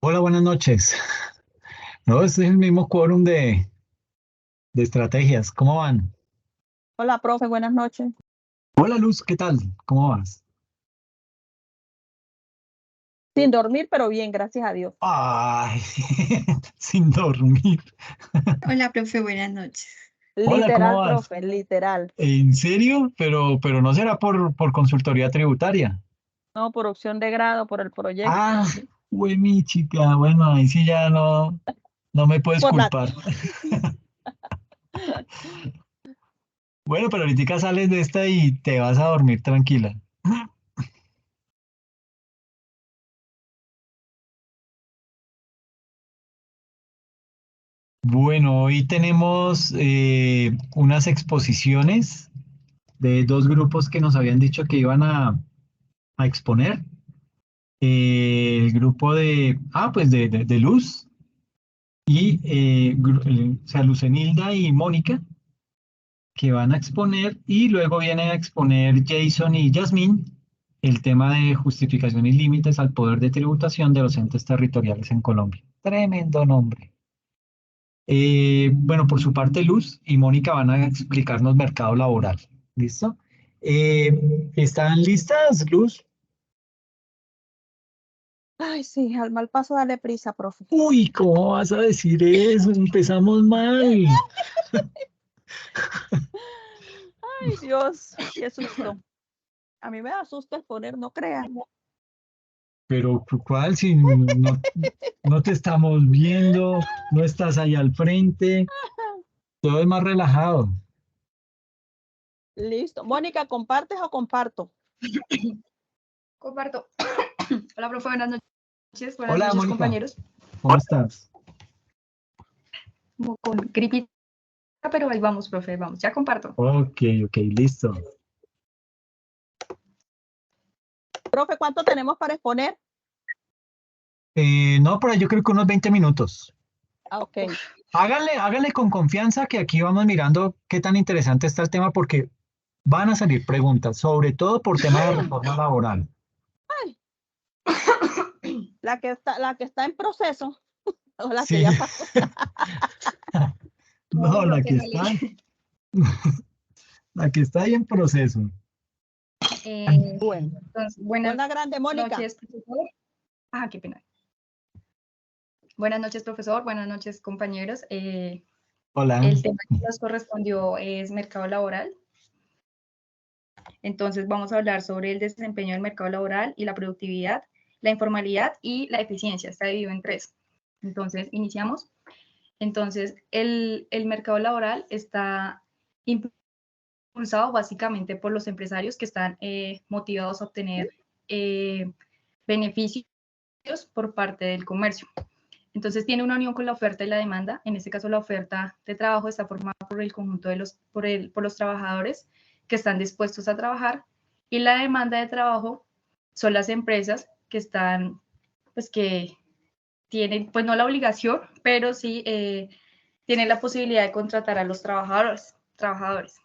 Hola, buenas noches. No, este es el mismo quórum de estrategias. ¿Cómo van? Hola, profe, buenas noches. Hola, Luz, ¿qué tal? ¿Cómo vas? Sin dormir, pero bien, gracias a Dios. Ay, sin dormir. Hola, profe, buenas noches. Hola, ¿cómo Literal, vas? profe, literal. ¿En serio? Pero no será por consultoría tributaria. No, por opción de grado, por el proyecto. Ah, güey, mi chica. Bueno, ahí sí ya no me puedes Por la... culpar. Bueno, pero ahorita sales de esta y te vas a dormir tranquila. Bueno, hoy tenemos unas exposiciones de dos grupos que nos habían dicho que iban a exponer. El grupo de Luz y o sea, Lucenilda y Mónica, que van a exponer, y luego vienen a exponer Jason y Yasmín el tema de justificación y límites al poder de tributación de los entes territoriales en Colombia. Tremendo nombre. Bueno, por su parte, Luz y Mónica van a explicarnos mercado laboral. ¿Listo? ¿Están listas, Luz? Ay, sí, al mal paso dale prisa, profe. Uy, ¿cómo vas a decir eso? Empezamos mal. Ay, Dios, qué susto. A mí me da susto exponer, no creas. Pero ¿cuál? Si no te estamos viendo, no estás ahí al frente, todo es más relajado. Listo. Mónica, ¿compartes o comparto? Comparto. Hola, profe, buenas Hola, noches, Mónica, compañeros. ¿cómo estás? Como con gripita, pero ahí vamos, profe, vamos, ya comparto. Ok, ok, listo. Profe, ¿cuánto tenemos para exponer? No, por ahí yo creo que unos 20 minutos. Ah, ok. Hágale con confianza que aquí vamos mirando qué tan interesante está el tema porque van a salir preguntas, sobre todo por tema de reforma laboral. Ay, la que está en proceso o la que Sí, ya pasó. no, Profe, dale. la que está ahí en proceso. Bueno, Entonces, buenas buena grande, Mónica. noches, profesor. Qué pena. Buenas noches, profesor. Buenas noches, compañeros. Hola. El tema que nos correspondió es mercado laboral. Entonces, vamos a hablar sobre el desempeño del mercado laboral y la productividad, la informalidad y la eficiencia. Está dividido en tres. Entonces, iniciamos. Entonces, el mercado laboral está impulsado básicamente por los empresarios que están motivados a obtener beneficios por parte del comercio. Entonces, tiene una unión con la oferta y la demanda. En este caso, la oferta de trabajo está formada por el conjunto de por los trabajadores que están dispuestos a trabajar, y la demanda de trabajo son las empresas que están, pues que tienen, pues no la obligación, pero sí tienen la posibilidad de contratar a los trabajadores.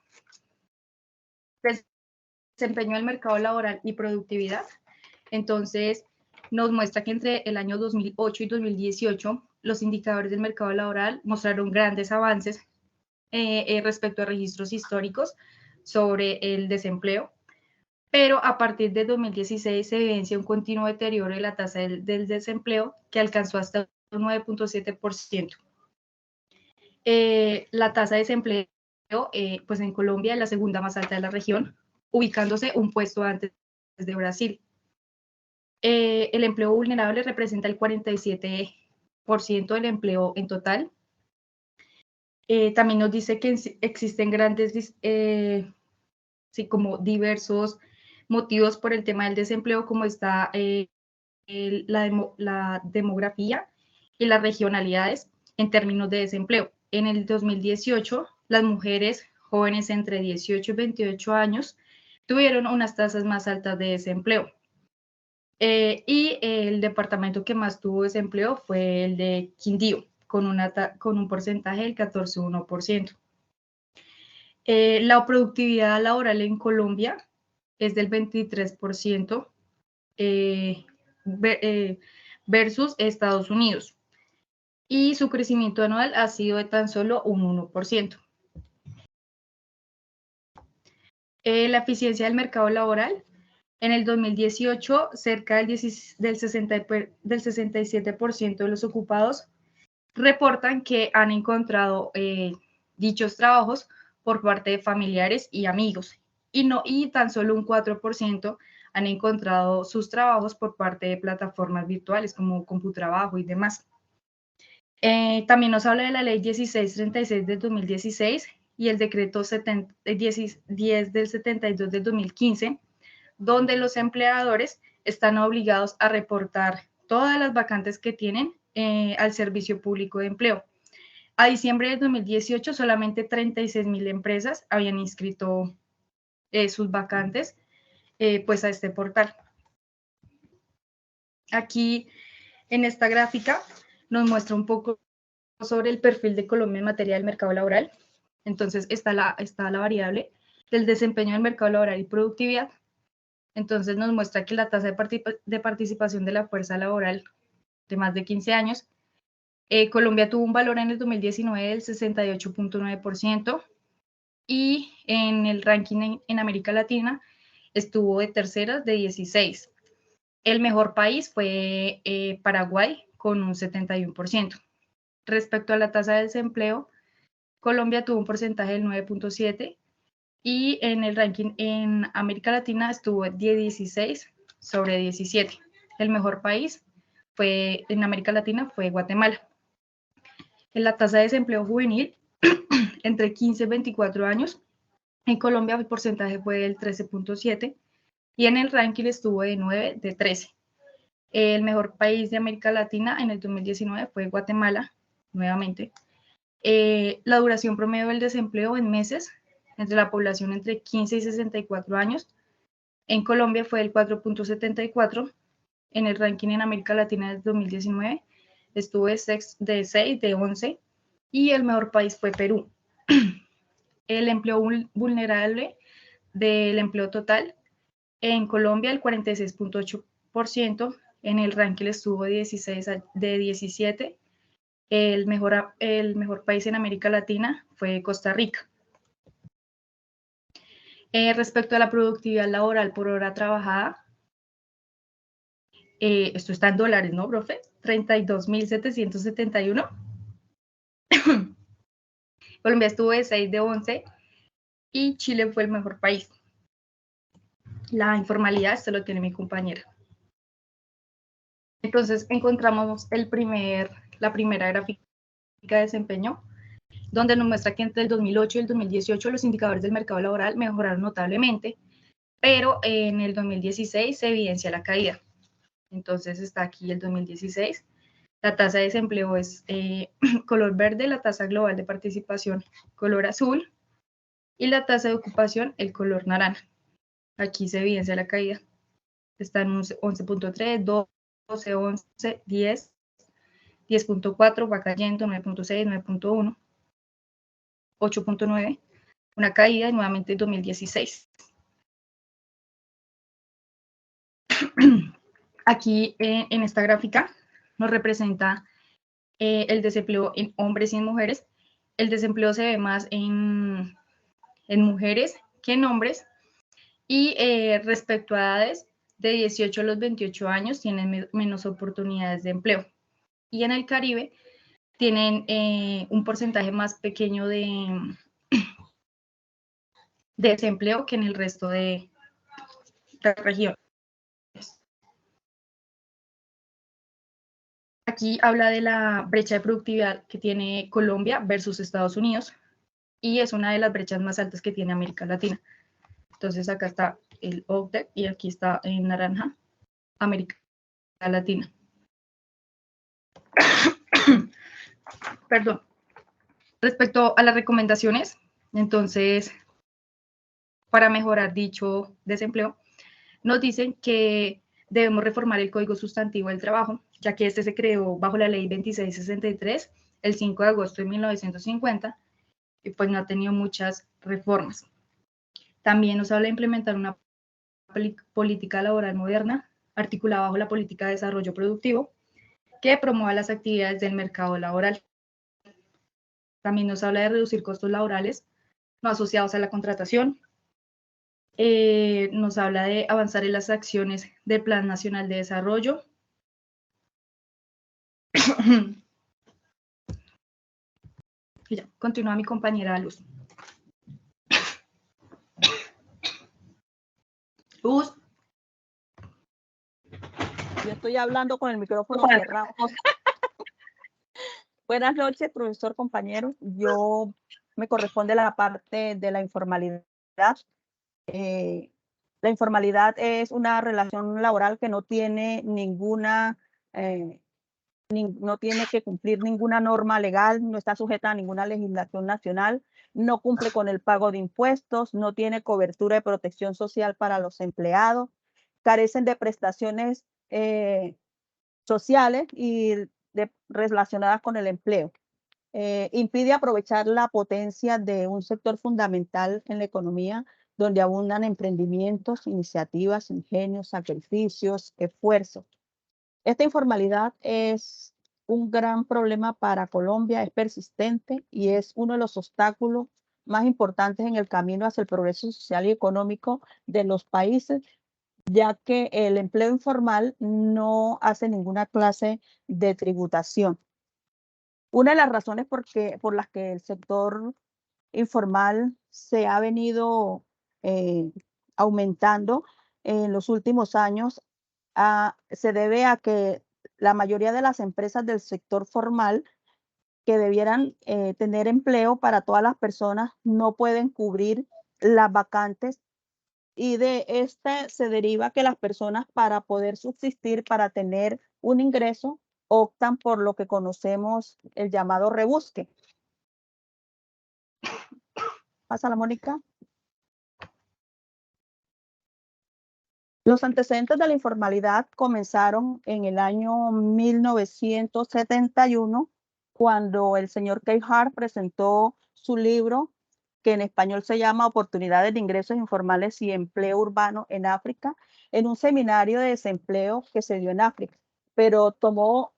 Desempeño del mercado laboral y productividad. Entonces, nos muestra que entre el año 2008 y 2018, los indicadores del mercado laboral mostraron grandes avances respecto a registros históricos sobre el desempleo, pero a partir de 2016 se evidencia un continuo deterioro de la tasa del desempleo que alcanzó hasta un 9.7%. La tasa de desempleo, pues en Colombia es la segunda más alta de la región, ubicándose un puesto antes de Brasil. El empleo vulnerable representa el 47% del empleo en total. También nos dice que existen grandes, sí, como diversos motivos por el tema del desempleo, como está la demografía y las regionalidades en términos de desempleo. En el 2018, las mujeres jóvenes entre 18 y 28 años tuvieron unas tasas más altas de desempleo. Y el departamento que más tuvo desempleo fue el de Quindío, con un porcentaje del 14,1%. La productividad laboral en Colombia es del 23%, versus Estados Unidos. Y su crecimiento anual ha sido de tan solo un 1%. La eficiencia del mercado laboral. En el 2018, cerca del 67% de los ocupados reportan que han encontrado dichos trabajos por parte de familiares y amigos, y tan solo un 4% han encontrado sus trabajos por parte de plataformas virtuales como Computrabajo y demás. También nos habla de la ley 1636 del 2016 y el decreto 10 del 72 del 2015, donde los empleadores están obligados a reportar todas las vacantes que tienen al Servicio Público de Empleo. A diciembre del 2018, solamente 36,000 empresas habían inscrito sus vacantes pues a este portal. Aquí en esta gráfica nos muestra un poco sobre el perfil de Colombia en materia del mercado laboral. Entonces está la variable del desempeño del mercado laboral y productividad. Entonces nos muestra que la tasa de participación de la fuerza laboral de más de 15 años, Colombia tuvo un valor en el 2019 del 68.9% y en el ranking en América Latina estuvo de terceras de 16. El mejor país fue Paraguay con un 71%. Respecto a la tasa de desempleo, Colombia tuvo un porcentaje del 9.7% y en el ranking en América Latina estuvo de 16 sobre 17. El mejor país en América Latina fue Guatemala. En la tasa de desempleo juvenil, entre 15 y 24 años, en Colombia el porcentaje fue del 13.7 y en el ranking estuvo de 9 de 13. El mejor país de América Latina en el 2019 fue Guatemala, nuevamente. La duración promedio del desempleo en meses entre la población entre 15 y 64 años en Colombia fue el 4.74. En el ranking en América Latina del 2019 estuvo de 6 de 11 y el mejor país fue Perú. El empleo vulnerable del empleo total en Colombia el 46.8%, en el ranking estuvo de 16 de 17. El mejor país en América Latina fue Costa Rica. Respecto a la productividad laboral por hora trabajada, esto está en dólares, ¿no, profe? 32.771. Colombia estuvo de 6 de 11 y Chile fue el mejor país. La informalidad, esto lo tiene mi compañera. Entonces encontramos la primera gráfica de desempeño, donde nos muestra que entre el 2008 y el 2018 los indicadores del mercado laboral mejoraron notablemente, pero en el 2016 se evidencia la caída. Entonces está aquí el 2016. La tasa de desempleo es color verde, la tasa global de participación color azul y la tasa de ocupación el color naranja. Aquí se evidencia la caída. Está en 11.3, 12, 11, 10, 10.4, va cayendo, 9.6, 9.1, 8.9, una caída y nuevamente 2016. Aquí en esta gráfica nos representa el desempleo en hombres y en mujeres. El desempleo se ve más en mujeres que en hombres y respecto a edades de 18 a los 28 años tienen menos oportunidades de empleo. Y en el Caribe tienen un porcentaje más pequeño de desempleo que en el resto de regiones. Aquí habla de la brecha de productividad que tiene Colombia versus Estados Unidos y es una de las brechas más altas que tiene América Latina. Entonces acá está el OCDE y aquí está en naranja América Latina. Perdón. Respecto a las recomendaciones, entonces, para mejorar dicho desempleo, nos dicen que debemos reformar el Código Sustantivo del Trabajo, ya que este se creó bajo la Ley 2663 el 5 de agosto de 1950 y pues no ha tenido muchas reformas. También nos habla de implementar una política laboral moderna, articulada bajo la política de desarrollo productivo, que promueva las actividades del mercado laboral. También nos habla de reducir costos laborales no asociados a la contratación. Nos habla de avanzar en las acciones del Plan Nacional de Desarrollo. Y ya, continúa mi compañera Luz. Luz. Yo estoy hablando con el micrófono cerrado. Buenas noches, profesor, compañero. Yo me corresponde la parte de la informalidad. La informalidad es una relación laboral que no tiene ninguna, no tiene que cumplir ninguna norma legal, no está sujeta a ninguna legislación nacional, no cumple con el pago de impuestos, no tiene cobertura de protección social para los empleados, carecen de prestaciones sociales y relacionadas con el empleo. Impide aprovechar la potencia de un sector fundamental en la economía, donde abundan emprendimientos, iniciativas, ingenios, sacrificios, esfuerzos. Esta informalidad es un gran problema para Colombia, es persistente y es uno de los obstáculos más importantes en el camino hacia el progreso social y económico de los países, ya que el empleo informal no hace ninguna clase de tributación. Una de las razones por las que el sector informal se ha venido aumentando en los últimos años se debe a que la mayoría de las empresas del sector formal que debieran tener empleo para todas las personas no pueden cubrir las vacantes, y de este se deriva que las personas, para poder subsistir, para tener un ingreso, optan por lo que conocemos el llamado rebusque. Pasa la Mónica. Los antecedentes de la informalidad comenzaron en el año 1971, cuando el señor Keith Hart presentó su libro, que en español se llama Oportunidades de Ingresos Informales y Empleo Urbano en África, en un seminario de desempleo que se dio en África, pero tomó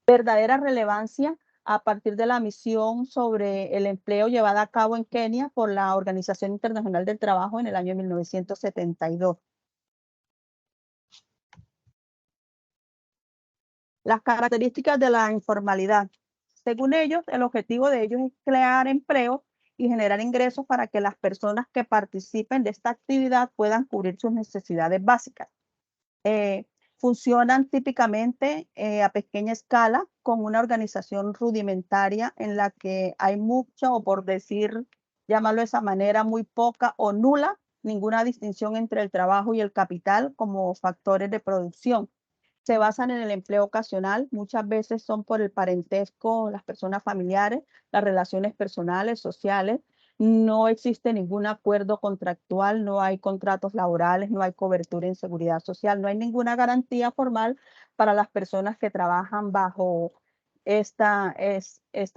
verdadera relevancia a partir de la misión sobre el empleo llevada a cabo en Kenia por la Organización Internacional del Trabajo en el año 1972. Las características de la informalidad. Según ellos, el objetivo de ellos es crear empleo y generar ingresos para que las personas que participen de esta actividad puedan cubrir sus necesidades básicas. Funcionan típicamente a pequeña escala, con una organización rudimentaria en la que hay mucha, o por decir, llamarlo de esa manera, muy poca o nula, ninguna distinción entre el trabajo y el capital como factores de producción. Se basan en el empleo ocasional, muchas veces son por el parentesco, las personas familiares, las relaciones personales, sociales. No existe ningún acuerdo contractual, no hay contratos laborales, no hay cobertura en seguridad social, no hay ninguna garantía formal para las personas que trabajan bajo esta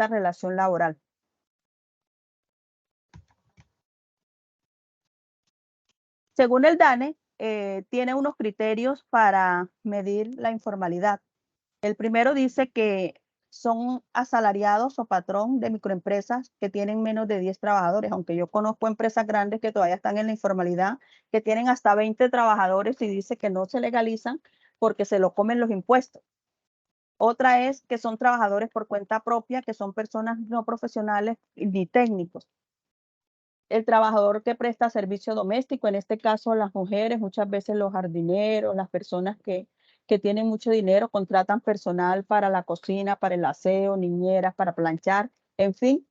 relación laboral. Según el DANE, tiene unos criterios para medir la informalidad. El primero dice que son asalariados o patrón de microempresas que tienen menos de 10 trabajadores, aunque yo conozco empresas grandes que todavía están en la informalidad, que tienen hasta 20 trabajadores, y dice que no se legalizan porque se lo comen los impuestos. Otra es que son trabajadores por cuenta propia, que son personas no profesionales ni técnicos. El trabajador que presta servicio doméstico, en este caso las mujeres, muchas veces los jardineros, las personas que tienen mucho dinero, contratan personal para la cocina, para el aseo, niñeras, para planchar, en fin.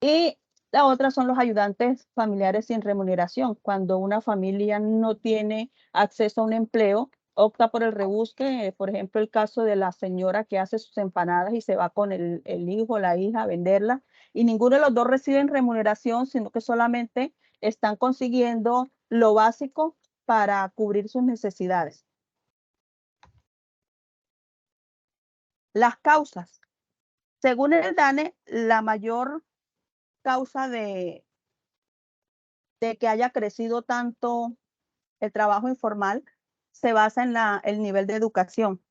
Y la otra son los ayudantes familiares sin remuneración. Cuando una familia no tiene acceso a un empleo, opta por el rebusque. Por ejemplo, el caso de la señora que hace sus empanadas y se va con el hijo o la hija a venderla, y ninguno de los dos reciben remuneración, sino que solamente están consiguiendo lo básico para cubrir sus necesidades. Las causas. Según el DANE, la mayor causa de que haya crecido tanto el trabajo informal se basa en el nivel de educación.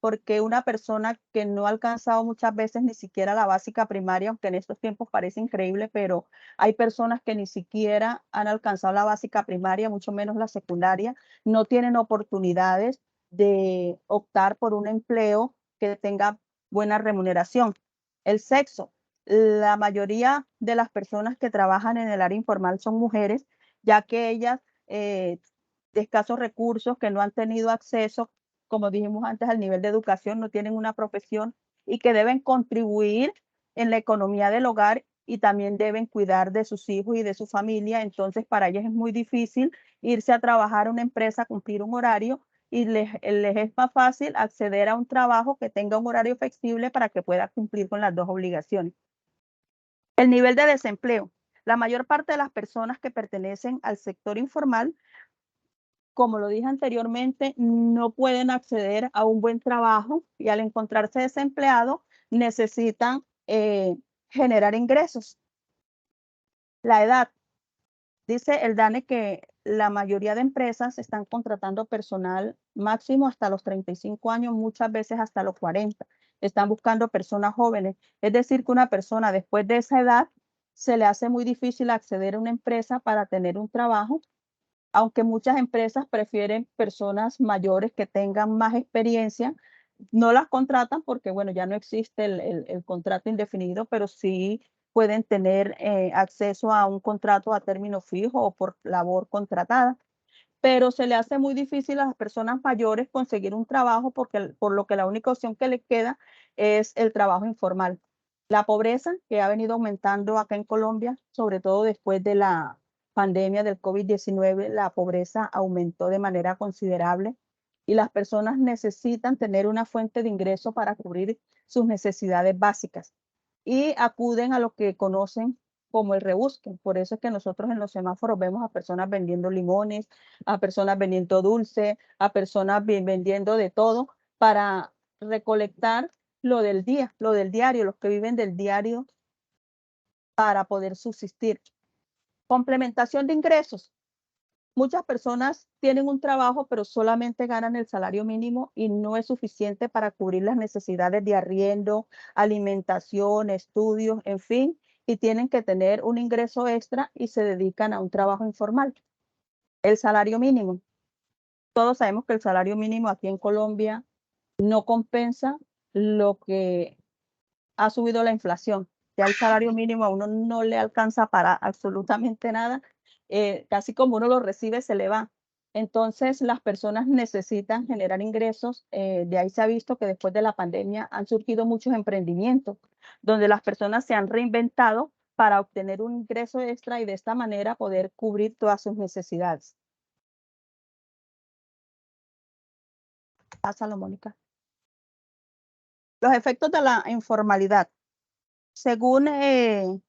porque una persona que no ha alcanzado muchas veces ni siquiera la básica primaria, aunque en estos tiempos parece increíble, pero hay personas que ni siquiera han alcanzado la básica primaria, mucho menos la secundaria, no tienen oportunidades de optar por un empleo que tenga buena remuneración. El sexo. La mayoría de las personas que trabajan en el área informal son mujeres, ya que ellas de escasos recursos, que no han tenido acceso, como dijimos antes, al nivel de educación, no tienen una profesión y que deben contribuir en la economía del hogar y también deben cuidar de sus hijos y de su familia. Entonces, para ellas es muy difícil irse a trabajar a una empresa, cumplir un horario, y les es más fácil acceder a un trabajo que tenga un horario flexible para que pueda cumplir con las dos obligaciones. El nivel de desempleo. La mayor parte de las personas que pertenecen al sector informal, como lo dije anteriormente, no pueden acceder a un buen trabajo y al encontrarse desempleados necesitan generar ingresos. La edad. Dice el DANE que la mayoría de empresas están contratando personal máximo hasta los 35 años, muchas veces hasta los 40. Están buscando personas jóvenes. Es decir, que una persona después de esa edad se le hace muy difícil acceder a una empresa para tener un trabajo, aunque muchas empresas prefieren personas mayores que tengan más experiencia. No las contratan porque, bueno, ya no existe el contrato indefinido, pero sí pueden tener acceso a un contrato a término fijo o por labor contratada. Pero se le hace muy difícil a las personas mayores conseguir un trabajo por lo que la única opción que les queda es el trabajo informal. La pobreza, que ha venido aumentando acá en Colombia, sobre todo después de la pandemia del COVID-19, la pobreza aumentó de manera considerable y las personas necesitan tener una fuente de ingreso para cubrir sus necesidades básicas y acuden a lo que conocen como el rebusque. Por eso es que nosotros en los semáforos vemos a personas vendiendo limones, a personas vendiendo dulce, a personas vendiendo de todo para recolectar lo del día, lo del diario, los que viven del diario para poder subsistir. Complementación de ingresos. Muchas personas tienen un trabajo, pero solamente ganan el salario mínimo y no es suficiente para cubrir las necesidades de arriendo, alimentación, estudios, en fin, y tienen que tener un ingreso extra y se dedican a un trabajo informal. El salario mínimo. Todos sabemos que el salario mínimo aquí en Colombia no compensa lo que ha subido la inflación. Ya el salario mínimo a uno no le alcanza para absolutamente nada. Casi como uno lo recibe, se le va. Entonces, las personas necesitan generar ingresos. De ahí se ha visto que después de la pandemia han surgido muchos emprendimientos donde las personas se han reinventado para obtener un ingreso extra y de esta manera poder cubrir todas sus necesidades. Pásalo, Mónica. Los efectos de la informalidad. Según el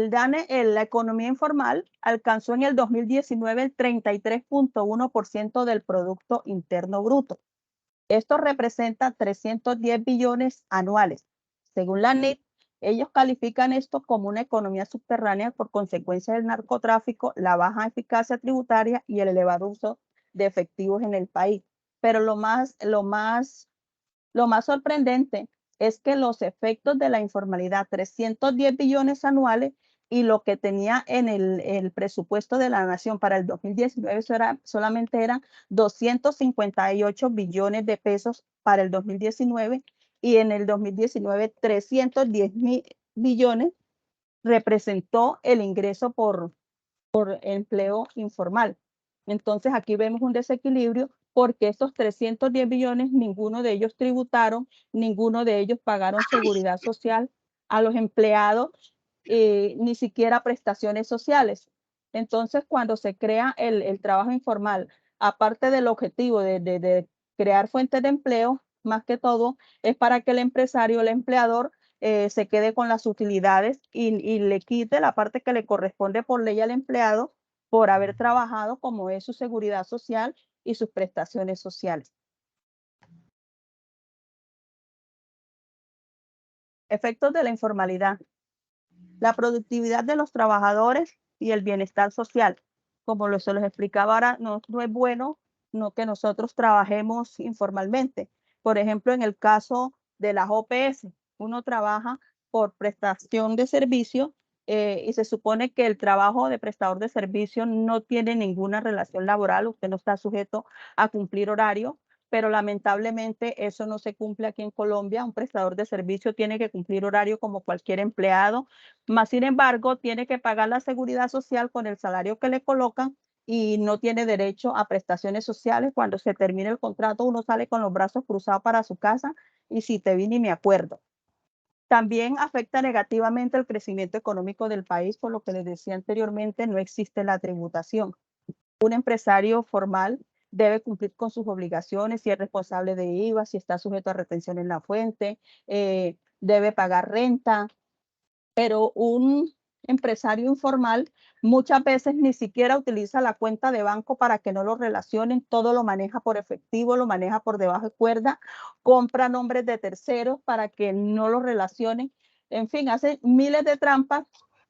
DANE, la economía informal alcanzó en el 2019 el 33.1% del Producto Interno Bruto. Esto representa 310 billones anuales. Según la NIT, ellos califican esto como una economía subterránea por consecuencia del narcotráfico, la baja eficacia tributaria y el elevado uso de efectivos en el país. Pero lo más sorprendente es que los efectos de la informalidad, 310 billones anuales, y lo que tenía en el presupuesto de la nación para el 2019 solamente eran 258 billones de pesos para el 2019 y en el 2019 310 billones representó el ingreso por empleo informal. Entonces aquí vemos un desequilibrio porque estos 310 billones, ninguno de ellos tributaron, ninguno de ellos pagaron seguridad social a los empleados, ni siquiera prestaciones sociales. Entonces, cuando se crea el trabajo informal, aparte del objetivo de crear fuentes de empleo, más que todo, es para que el empresario, el empleador, se quede con las utilidades y le quite la parte que le corresponde por ley al empleado por haber trabajado, como es su seguridad social y sus prestaciones sociales. Efectos de la informalidad. La productividad de los trabajadores y el bienestar social. Como se los explicaba ahora, no es bueno no que nosotros trabajemos informalmente. Por ejemplo, en el caso de las OPS, uno trabaja por prestación de servicio y se supone que el trabajo de prestador de servicio no tiene ninguna relación laboral, usted no está sujeto a cumplir horario, pero lamentablemente eso no se cumple aquí en Colombia. Un prestador de servicio tiene que cumplir horario como cualquier empleado, más sin embargo tiene que pagar la seguridad social con el salario que le colocan y no tiene derecho a prestaciones sociales. Cuando se termine el contrato, uno sale con los brazos cruzados para su casa y si te vi ni me acuerdo. También afecta negativamente el crecimiento económico del país, por lo que les decía anteriormente, no existe la tributación. Un empresario formal debe cumplir con sus obligaciones, si es responsable de IVA, si está sujeto a retención en la fuente, debe pagar renta, pero un empresario informal muchas veces ni siquiera utiliza la cuenta de banco para que no lo relacionen, todo lo maneja por efectivo, lo maneja por debajo de cuerda, compra nombres de terceros para que no lo relacionen, en fin, hace miles de trampas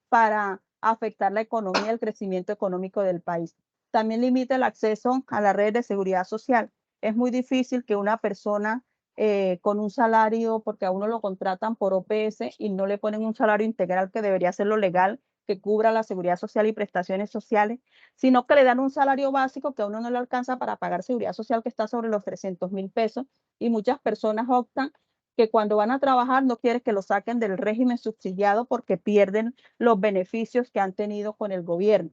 para afectar la economía y el crecimiento económico del país. También limita el acceso a la red de seguridad social. Es muy difícil que una persona con un salario, porque a uno lo contratan por OPS y no le ponen un salario integral que debería ser lo legal, que cubra la seguridad social y prestaciones sociales, sino que le dan un salario básico que a uno no le alcanza para pagar seguridad social, que está sobre los 300.000 pesos, y muchas personas optan que cuando van a trabajar no quieren que lo saquen del régimen subsidiado porque pierden los beneficios que han tenido con el gobierno.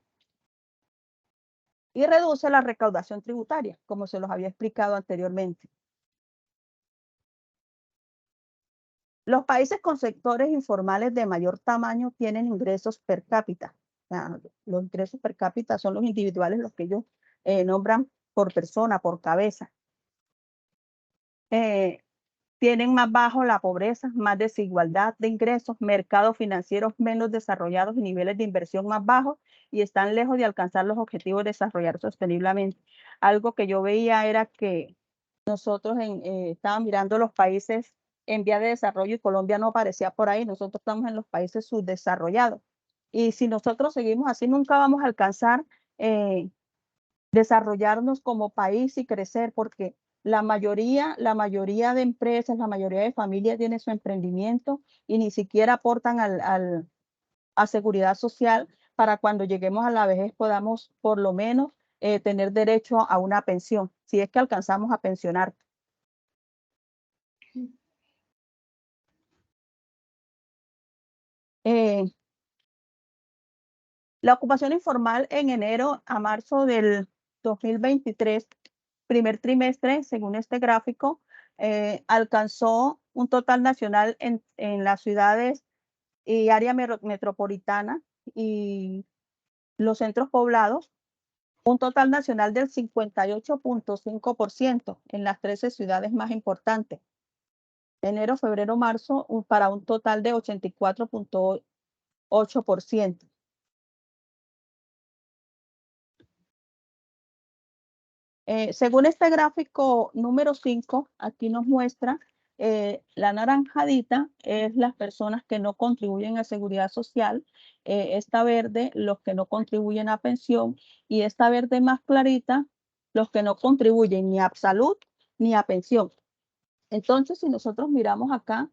Y reduce la recaudación tributaria, como se los había explicado anteriormente. Los países con sectores informales de mayor tamaño tienen ingresos per cápita. Los ingresos per cápita son los individuales, los que ellos nombran por persona, por cabeza. Tienen más bajo la pobreza, más desigualdad de ingresos, mercados financieros menos desarrollados y niveles de inversión más bajos, y están lejos de alcanzar los objetivos de desarrollar sosteniblemente. Algo que yo veía era que nosotros estábamos mirando los países en vía de desarrollo y Colombia no aparecía por ahí. Nosotros estamos en los países subdesarrollados. Y si nosotros seguimos así, nunca vamos a alcanzar desarrollarnos como país y crecer, porque la mayoría de empresas, la mayoría de familias tiene su emprendimiento y ni siquiera aportan a seguridad social para cuando lleguemos a la vejez podamos por lo menos tener derecho a una pensión, si es que alcanzamos a pensionar. La ocupación informal en enero a marzo del 2023, primer trimestre, según este gráfico, alcanzó un total nacional en las ciudades y área metropolitana y los centros poblados, un total nacional del 58.5% en las 13 ciudades más importantes. Enero, febrero, marzo, para un total de 84.8%. Según este gráfico número 5, aquí nos muestra la naranjadita es las personas que no contribuyen a seguridad social, esta verde los que no contribuyen a pensión y esta verde más clarita los que no contribuyen ni a salud ni a pensión. Entonces, si nosotros miramos acá,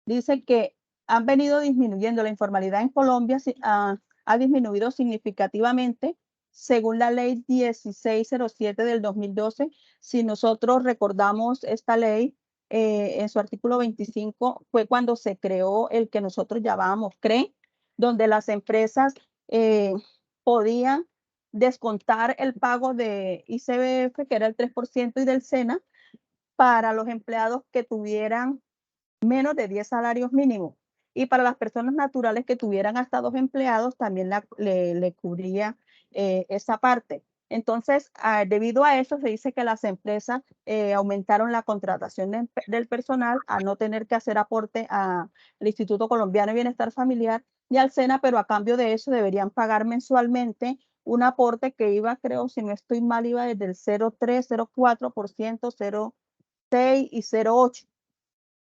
dice que han venido disminuyendo la informalidad en Colombia, ha disminuido significativamente según la ley 1607 del 2012. Si nosotros recordamos esta ley, en su artículo 25 fue cuando se creó el que nosotros llamábamos CRE, donde las empresas podían descontar el pago de ICBF, que era el 3%, y del SENA, para los empleados que tuvieran menos de 10 salarios mínimos. Y para las personas naturales que tuvieran hasta 2 empleados, también le cubría esa parte. Entonces, debido a eso, se dice que las empresas aumentaron la contratación del personal a no tener que hacer aporte al Instituto Colombiano de Bienestar Familiar y al SENA, pero a cambio de eso deberían pagar mensualmente un aporte que iba, creo, si no estoy mal, iba desde el 0,3, 0,4%, 0,6 y 0,8.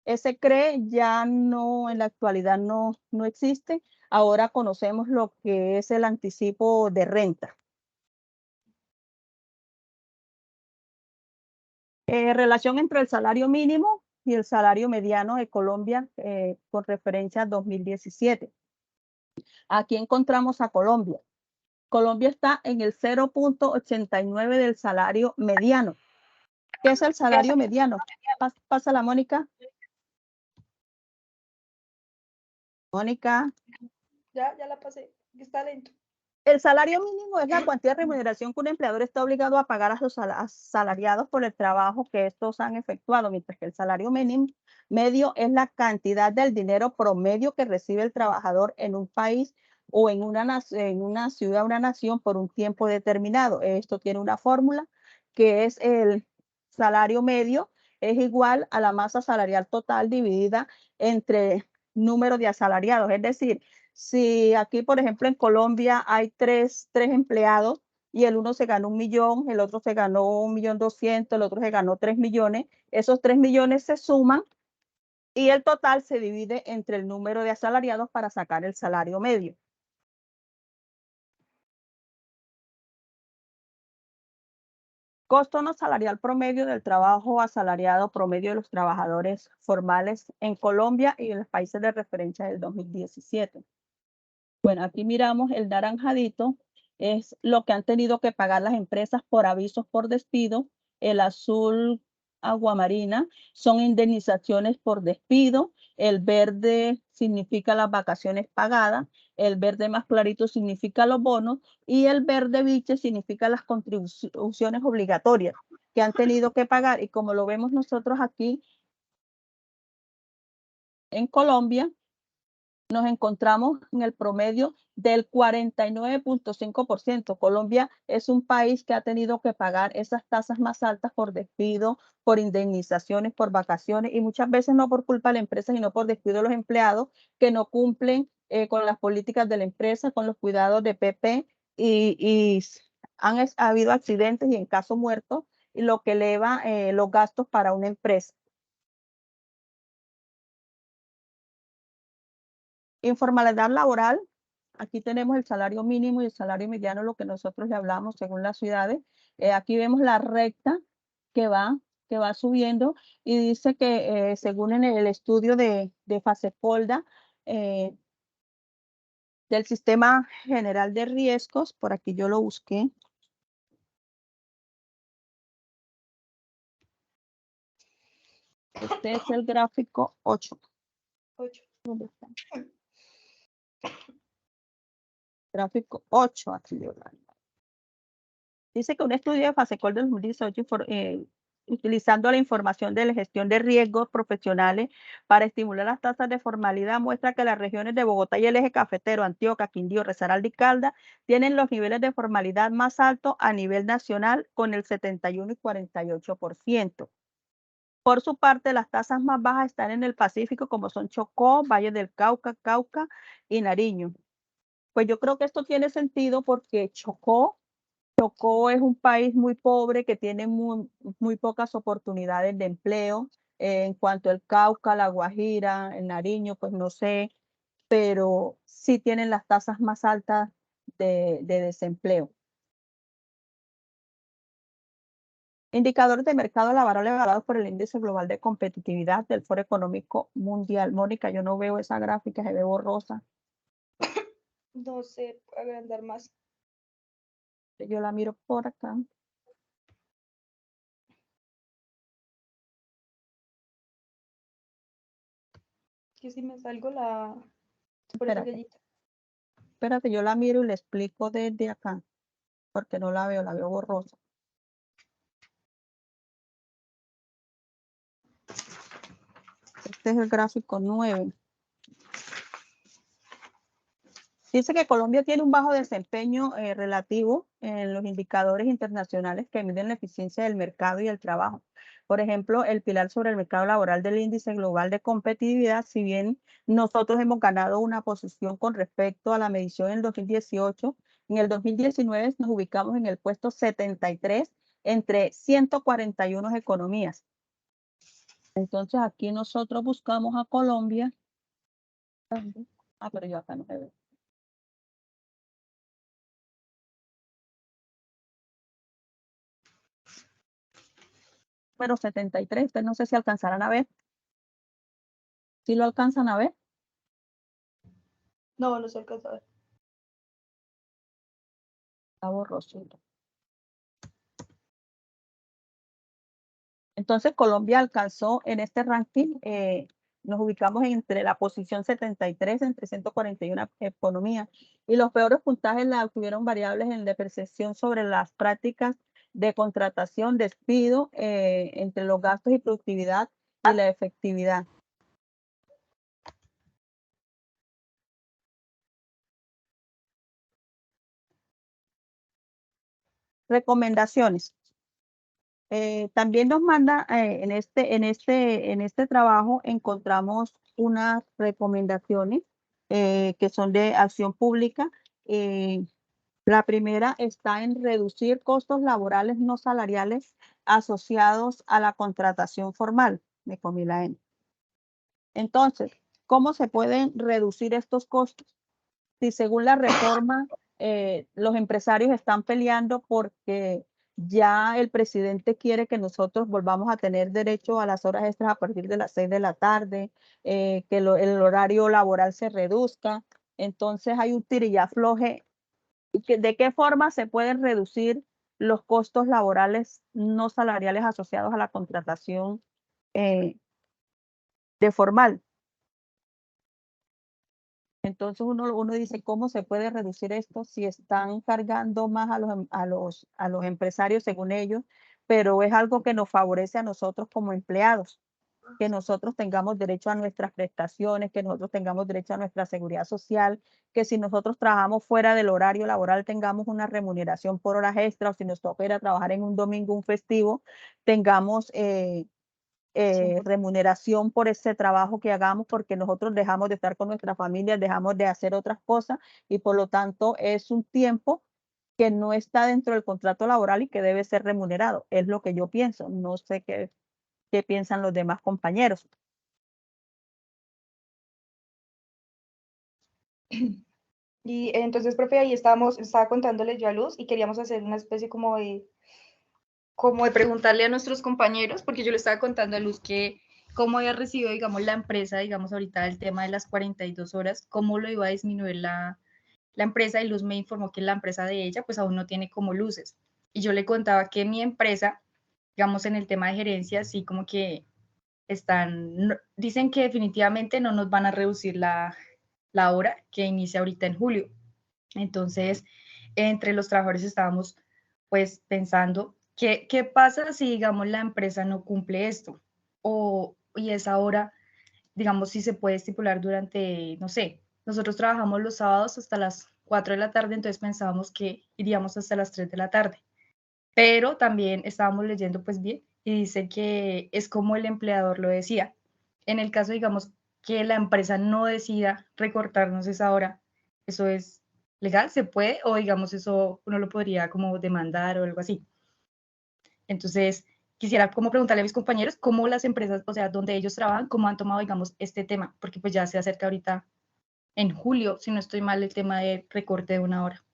Ese CRE ya no, en la actualidad no existe. Ahora conocemos lo que es el anticipo de renta. Relación entre el salario mínimo y el salario mediano de Colombia con referencia a 2017. Aquí encontramos a Colombia. Colombia está en el 0.89 del salario mediano. ¿Qué es el salario mediano? Pasa la Mónica. Mónica. Ya la pasé. Está lento. El salario mínimo es la cuantía de remuneración que un empleador está obligado a pagar a sus asalariados por el trabajo que estos han efectuado, mientras que el salario mínimo medio es la cantidad del dinero promedio que recibe el trabajador en un país o en una ciudad, una nación por un tiempo determinado. Esto tiene una fórmula que es el salario medio es igual a la masa salarial total dividida entre número de asalariados, es decir, si aquí, por ejemplo, en Colombia hay tres empleados y el uno se ganó 1 millón, el otro se ganó 1.200.000, el otro se ganó 3 millones, esos 3 millones se suman y el total se divide entre el número de asalariados para sacar el salario medio. Costo no salarial promedio del trabajo asalariado promedio de los trabajadores formales en Colombia y en los países de referencia del 2017. Bueno, aquí miramos el naranjadito, es lo que han tenido que pagar las empresas por avisos por despido. El azul aguamarina son indemnizaciones por despido. El verde significa las vacaciones pagadas. El verde más clarito significa los bonos. Y el verde biche significa las contribuciones obligatorias que han tenido que pagar. Y como lo vemos nosotros aquí en Colombia, nos encontramos en el promedio del 49.5%. Colombia es un país que ha tenido que pagar esas tasas más altas por despido, por indemnizaciones, por vacaciones y muchas veces no por culpa de la empresa, sino por despido de los empleados que no cumplen con las políticas de la empresa, con los cuidados de PP y ha habido accidentes y en caso muertos, y lo que eleva los gastos para una empresa. Informalidad laboral, aquí tenemos el salario mínimo y el salario mediano, lo que nosotros le hablamos según las ciudades. Aquí vemos la recta que va subiendo y dice que según en el estudio de FASEPOLDA del Sistema General de Riesgos, por aquí yo lo busqué. Este es el gráfico 8. ¿Dónde está? Gráfico 8, aquí yo lo. Dice que un estudio de FASECOL del 2018, utilizando la información de la gestión de riesgos profesionales para estimular las tasas de formalidad, muestra que las regiones de Bogotá y el eje cafetero, Antioquia, Quindío, Risaralda y Caldas, tienen los niveles de formalidad más altos a nivel nacional con el 71 y 48%. Por su parte, las tasas más bajas están en el Pacífico, como son Chocó, Valle del Cauca, Cauca y Nariño. Pues yo creo que esto tiene sentido porque Chocó es un país muy pobre que tiene muy pocas oportunidades de empleo. En cuanto al Cauca, la Guajira, el Nariño, pues no sé, pero sí tienen las tasas más altas de desempleo. Indicadores de mercado laboral evaluados por el Índice Global de Competitividad del Foro Económico Mundial. Mónica, yo no veo esa gráfica, se ve borrosa. No sé, agrandar más. Yo la miro por acá. Que si me salgo la... Espérate, yo la miro y le explico desde acá, porque no la veo borrosa. Este es el gráfico 9. Dice que Colombia tiene un bajo desempeño relativo en los indicadores internacionales que miden la eficiencia del mercado y el trabajo. Por ejemplo, el pilar sobre el mercado laboral del Índice Global de Competitividad, si bien nosotros hemos ganado una posición con respecto a la medición en el 2018, en el 2019 nos ubicamos en el puesto 73 entre 141 economías. Entonces aquí nosotros buscamos a Colombia. Pero yo acá no me veo. número 73, ustedes no sé si alcanzarán a ver. ¿Sí lo alcanzan a ver? No, no se alcanza a ver. Está borrosito. Entonces, Colombia alcanzó en este ranking, nos ubicamos entre la posición 73 entre 141 economías, y los peores puntajes la obtuvieron variables en la percepción sobre las prácticas de contratación, despido, entre los gastos y productividad y la efectividad. Recomendaciones. También nos manda en este trabajo encontramos unas recomendaciones que son de acción pública. La primera está en reducir costos laborales no salariales asociados a la contratación formal. Me comí la N. Entonces, ¿cómo se pueden reducir estos costos? Si según la reforma, los empresarios están peleando porque ya el presidente quiere que nosotros volvamos a tener derecho a las horas extras a partir de las 6 de la tarde, que el horario laboral se reduzca. Entonces hay un tirillafloje. ¿De qué forma se pueden reducir los costos laborales no salariales asociados a la contratación de formal? Entonces uno dice, ¿cómo se puede reducir esto si están cargando más a los empresarios según ellos? Pero es algo que nos favorece a nosotros como empleados, que nosotros tengamos derecho a nuestras prestaciones, que nosotros tengamos derecho a nuestra seguridad social, que si nosotros trabajamos fuera del horario laboral tengamos una remuneración por horas extras, o si nos toca ir a trabajar en un domingo, un festivo, tengamos remuneración por ese trabajo que hagamos, porque nosotros dejamos de estar con nuestra familia, dejamos de hacer otras cosas, y por lo tanto es un tiempo que no está dentro del contrato laboral y que debe ser remunerado. Es lo que yo pienso. No sé qué piensan los demás compañeros. Y entonces, profe, ahí estaba contándole yo a Luz y queríamos hacer una especie como de preguntarle a nuestros compañeros, porque yo le estaba contando a Luz que cómo había recibido, digamos, la empresa, digamos, ahorita el tema de las 42 horas, cómo lo iba a disminuir la empresa, y Luz me informó que la empresa de ella, pues aún no tiene como luces. Y yo le contaba que mi empresa, digamos, en el tema de gerencia, sí como que dicen que definitivamente no nos van a reducir la hora que inicia ahorita en julio. Entonces, entre los trabajadores estábamos pues pensando, ¿qué pasa si, digamos, la empresa no cumple esto? Y esa hora, digamos, si se puede estipular durante, no sé, nosotros trabajamos los sábados hasta las 4 de la tarde, entonces pensábamos que iríamos hasta las 3 de la tarde. Pero también estábamos leyendo pues bien y dice que es como el empleador lo decía. En el caso, digamos, que la empresa no decida recortarnos esa hora, ¿eso es legal? ¿Se puede? O digamos, eso uno lo podría como demandar o algo así. Entonces, quisiera como preguntarle a mis compañeros cómo las empresas, o sea, donde ellos trabajan, cómo han tomado, digamos, este tema, porque pues ya se acerca ahorita en julio, si no estoy mal, el tema de recorte de una hora.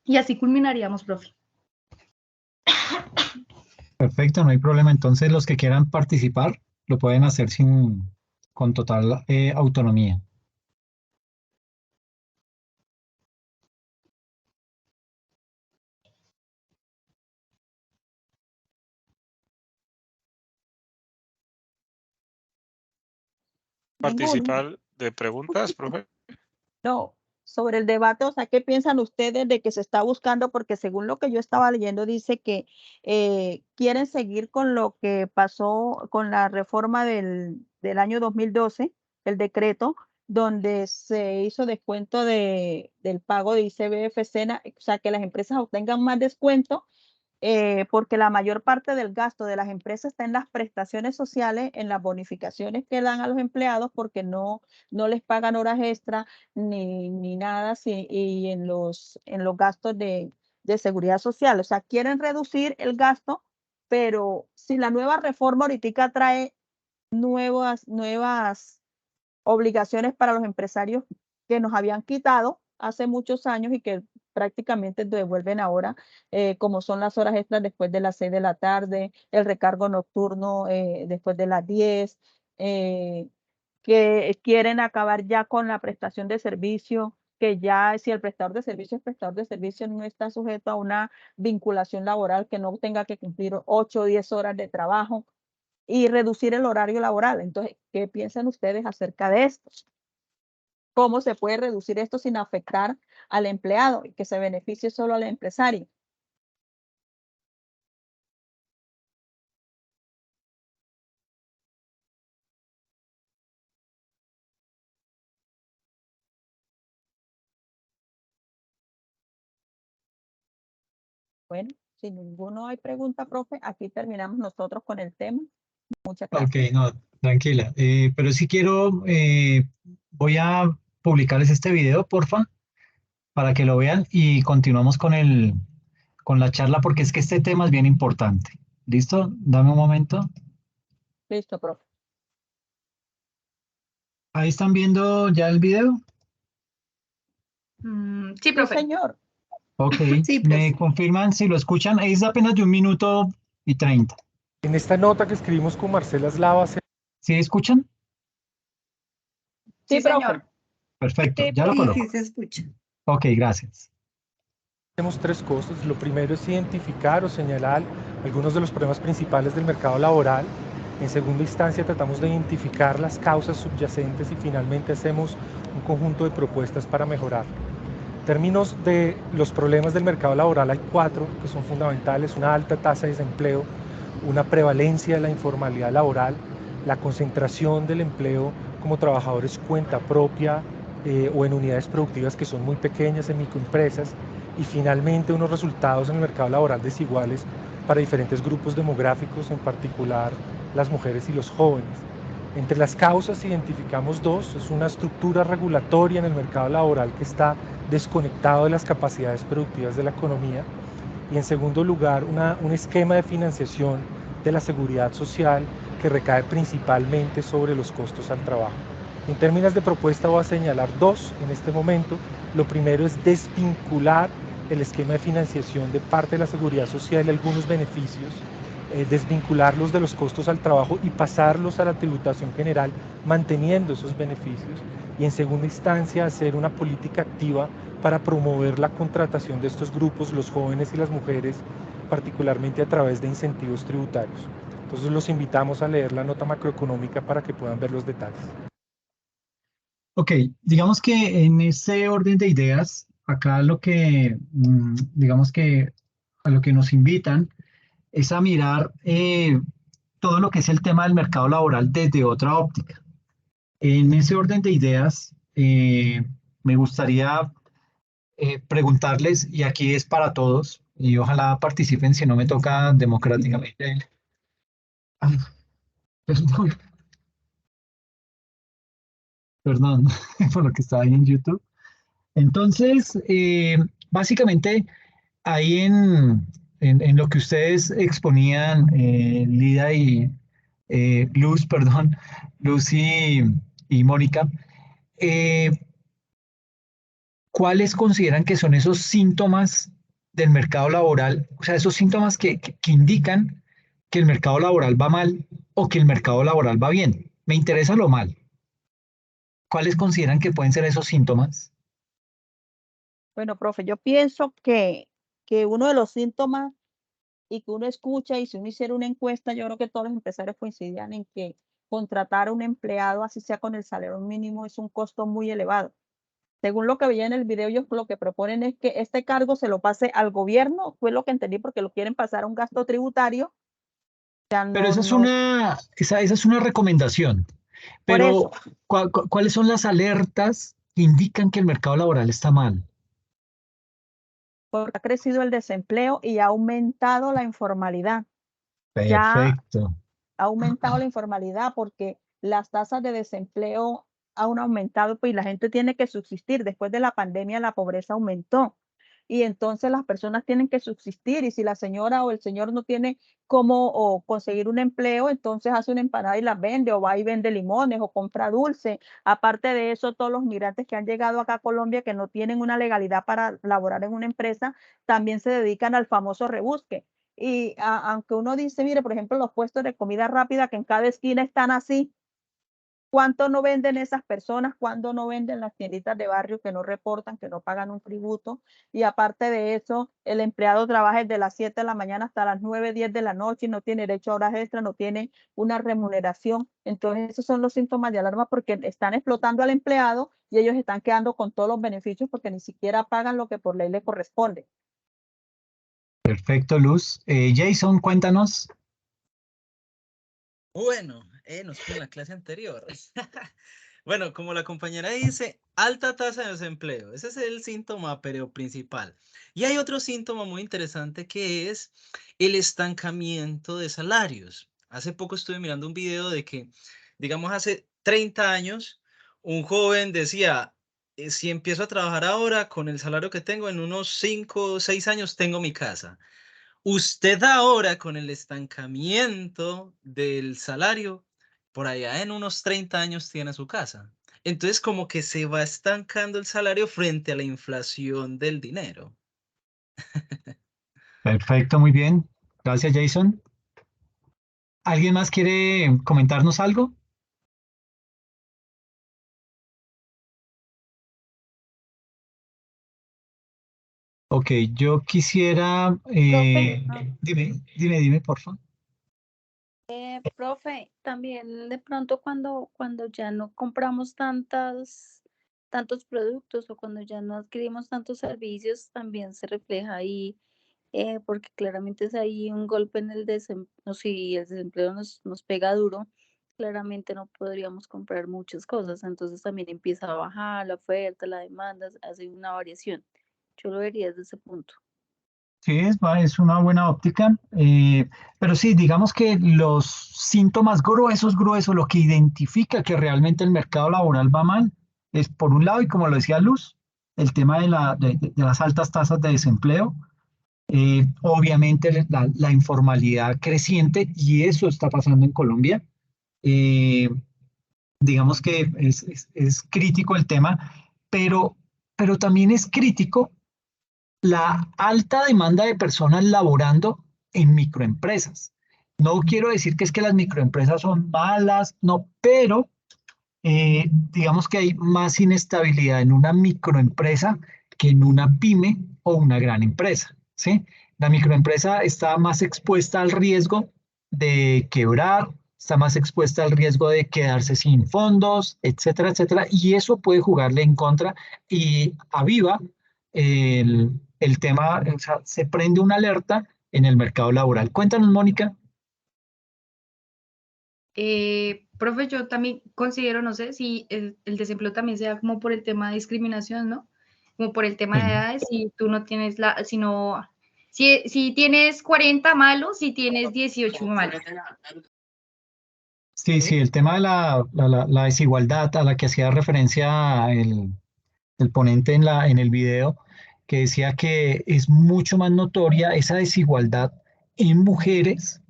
Y así culminaríamos, profe. Perfecto, no hay problema. Entonces, los que quieran participar lo pueden hacer con total autonomía. Ninguno. Participar de preguntas, profe. No, sobre el debate, o sea, ¿qué piensan ustedes de que se está buscando? Porque según lo que yo estaba leyendo, dice que quieren seguir con lo que pasó con la reforma del año 2012, el decreto, donde se hizo descuento del pago de ICBF, SENA, o sea, que las empresas obtengan más descuento, porque la mayor parte del gasto de las empresas está en las prestaciones sociales, en las bonificaciones que dan a los empleados, porque no les pagan horas extra ni nada, y en los gastos de seguridad social. O sea, quieren reducir el gasto, pero si la nueva reforma ahorita trae nuevas obligaciones para los empresarios que nos habían quitado hace muchos años y que prácticamente devuelven ahora, como son las horas extras después de las 6 de la tarde, el recargo nocturno después de las 10, que quieren acabar ya con la prestación de servicio, que ya si el prestador de servicio es prestador de servicio, no está sujeto a una vinculación laboral, que no tenga que cumplir 8 o 10 horas de trabajo y reducir el horario laboral. Entonces, ¿qué piensan ustedes acerca de esto? ¿Cómo se puede reducir esto sin afectar al empleado y que se beneficie solo al empresario? Bueno, si ninguno hay pregunta, profe, aquí terminamos nosotros con el tema. Muchas Ok, gracias. no, tranquila. Pero si quiero, voy a publicarles este video, porfa, para que lo vean y continuamos con la charla porque es que este tema es bien importante. ¿Listo? Dame un momento. Listo, profe. Ahí están viendo ya el video. Sí, Sí, profe. señor. Ok, Sí, me profe. confirman si lo escuchan. Es apenas de 1 minuto y 30. En esta nota que escribimos con Marcela Slava ¿Sí escuchan? Sí, Sí, profe. señor. Perfecto, Sí, ya lo sí, coloco. sí se escucha. Ok, gracias. hacemos tres cosas. Lo primero es identificar o señalar algunos de los problemas principales del mercado laboral. En segunda instancia, tratamos de identificar las causas subyacentes y finalmente hacemos un conjunto de propuestas para mejorar. En términos de los problemas del mercado laboral hay 4 que son fundamentales: una alta tasa de desempleo, una prevalencia de la informalidad laboral, la concentración del empleo como trabajadores cuenta propia o en unidades productivas que son muy pequeñas, en microempresas, y finalmente unos resultados en el mercado laboral desiguales para diferentes grupos demográficos, en particular las mujeres y los jóvenes. Entre las causas identificamos 2, es una estructura regulatoria en el mercado laboral que está desconectado de las capacidades productivas de la economía, y en segundo lugar un esquema de financiación de la seguridad social que recae principalmente sobre los costos al trabajo. En términos de propuesta voy a señalar 2 en este momento. Lo primero es desvincular el esquema de financiación de parte de la seguridad social y algunos beneficios, desvincularlos de los costos al trabajo y pasarlos a la tributación general, manteniendo esos beneficios. Y en segunda instancia, hacer una política activa para promover la contratación de estos grupos, los jóvenes y las mujeres, particularmente a través de incentivos tributarios. Entonces los invitamos a leer la nota macroeconómica para que puedan ver los detalles. Ok, digamos que en ese orden de ideas, acá lo que, digamos que a lo que nos invitan es a mirar todo lo que es el tema del mercado laboral desde otra óptica. En ese orden de ideas, me gustaría preguntarles, y aquí es para todos, y ojalá participen si no me toca democráticamente. Ay, perdón, perdón por lo que estaba ahí en YouTube. Entonces, básicamente, ahí en lo que ustedes exponían, Lida y Luz, perdón, Luz y Mónica, eh, ¿cuáles consideran que son esos síntomas del mercado laboral? O sea, esos síntomas que indican que el mercado laboral va mal o que el mercado laboral va bien. Me interesa lo mal. ¿Cuáles consideran que pueden ser esos síntomas? Bueno, profe, yo pienso que uno de los síntomas y que uno escucha, y si uno hiciera una encuesta, yo creo que todos los empresarios coincidían en que contratar a un empleado, así sea con el salario mínimo, es un costo muy elevado. Según lo que veía en el video, ellos lo que proponen es que este cargo se lo pase al gobierno, fue lo que entendí, porque lo quieren pasar a un gasto tributario. Ya Pero no, no, esa es una recomendación. por Pero, eso, ¿cuáles son las alertas que indican que el mercado laboral está mal? porque ha crecido el desempleo y ha aumentado la informalidad. Ya Perfecto. ha aumentado la informalidad porque las tasas de desempleo han aumentado, pues, y la gente tiene que subsistir. Después de la pandemia, la pobreza aumentó. y entonces las personas tienen que subsistir, y si la señora o el señor no tiene cómo o conseguir un empleo, entonces hace una empanada y la vende, o va y vende limones, o compra dulce. Aparte de eso, todos los migrantes que han llegado acá a Colombia que no tienen una legalidad para laborar en una empresa, también se dedican al famoso rebusque. Y aunque uno dice, mire, por ejemplo, los puestos de comida rápida que en cada esquina están así, ¿cuánto no venden esas personas? ¿Cuánto no venden las tienditas de barrio que no reportan, que no pagan un tributo? Y aparte de eso, el empleado trabaja desde las 7 de la mañana hasta las 9, 10 de la noche y no tiene derecho a horas extras, no tiene una remuneración. Entonces, esos son los síntomas de alarma porque están explotando al empleado y ellos están quedando con todos los beneficios porque ni siquiera pagan lo que por ley le corresponde. Perfecto, Luz. Jason, cuéntanos. Bueno, nos fue en la clase anterior. Bueno, como la compañera dice, alta tasa de desempleo. Ese es el síntoma, pero principal. Y hay otro síntoma muy interesante que es el estancamiento de salarios. Hace poco estuve mirando un video de que, digamos, hace 30 años, un joven decía, si empiezo a trabajar ahora con el salario que tengo, en unos 5 o 6 años tengo mi casa. Usted ahora con el estancamiento del salario, por allá en unos 30 años tiene su casa. Entonces como que se va estancando el salario frente a la inflación del dinero. Perfecto, muy bien. Gracias, Jason. ¿Alguien más quiere comentarnos algo? Ok, yo quisiera... Profe, dime, por favor. profe, también de pronto cuando ya no compramos tantos productos o cuando ya no adquirimos tantos servicios, también se refleja ahí, porque claramente es ahí un golpe en el desempleo, si el desempleo nos pega duro, claramente no podríamos comprar muchas cosas, entonces también empieza a bajar la oferta, la demanda, hace una variación. Yo lo vería desde ese punto. Sí, es una buena óptica, pero sí, digamos que los síntomas gruesos, lo que identifica que realmente el mercado laboral va mal, es por un lado, y como lo decía Luz, el tema de las altas tasas de desempleo, obviamente la informalidad creciente, y eso está pasando en Colombia. Eh, digamos que es crítico el tema, pero, pero también es crítico la alta demanda de personas laborando en microempresas. No quiero decir que es que las microempresas son malas, no, pero digamos que hay más inestabilidad en una microempresa que en una pyme o una gran empresa, ¿sí? La microempresa está más expuesta al riesgo de quebrar, está más expuesta al riesgo de quedarse sin fondos, etcétera, etcétera, y eso puede jugarle en contra y aviva el tema, o sea, se prende una alerta en el mercado laboral. Cuéntanos, Mónica. Profe, yo también considero, no sé, si el desempleo también sea como por el tema de discriminación, ¿no? Como por el tema de edades, si tú no tienes si tienes 40 malo, si tienes 18 malo. Sí, el tema de la desigualdad a la que hacía referencia el ponente en el video, que decía que es mucho más notoria esa desigualdad en mujeres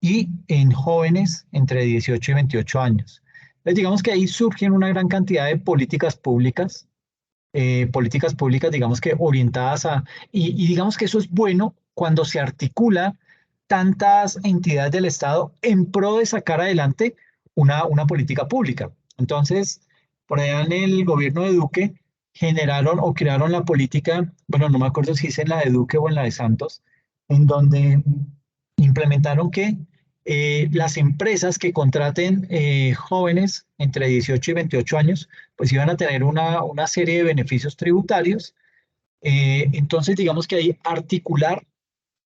y en jóvenes entre 18 y 28 años. Entonces, digamos que ahí surgen una gran cantidad de políticas públicas, digamos que orientadas y digamos que eso es bueno cuando se articula tantas entidades del Estado en pro de sacar adelante una política pública. Entonces, por allá en el gobierno de Duque generaron o crearon la política, bueno, no me acuerdo si es en la de Duque o en la de Santos, en donde implementaron que las empresas que contraten jóvenes entre 18 y 28 años, pues iban a tener una serie de beneficios tributarios. Entonces, digamos que ahí articular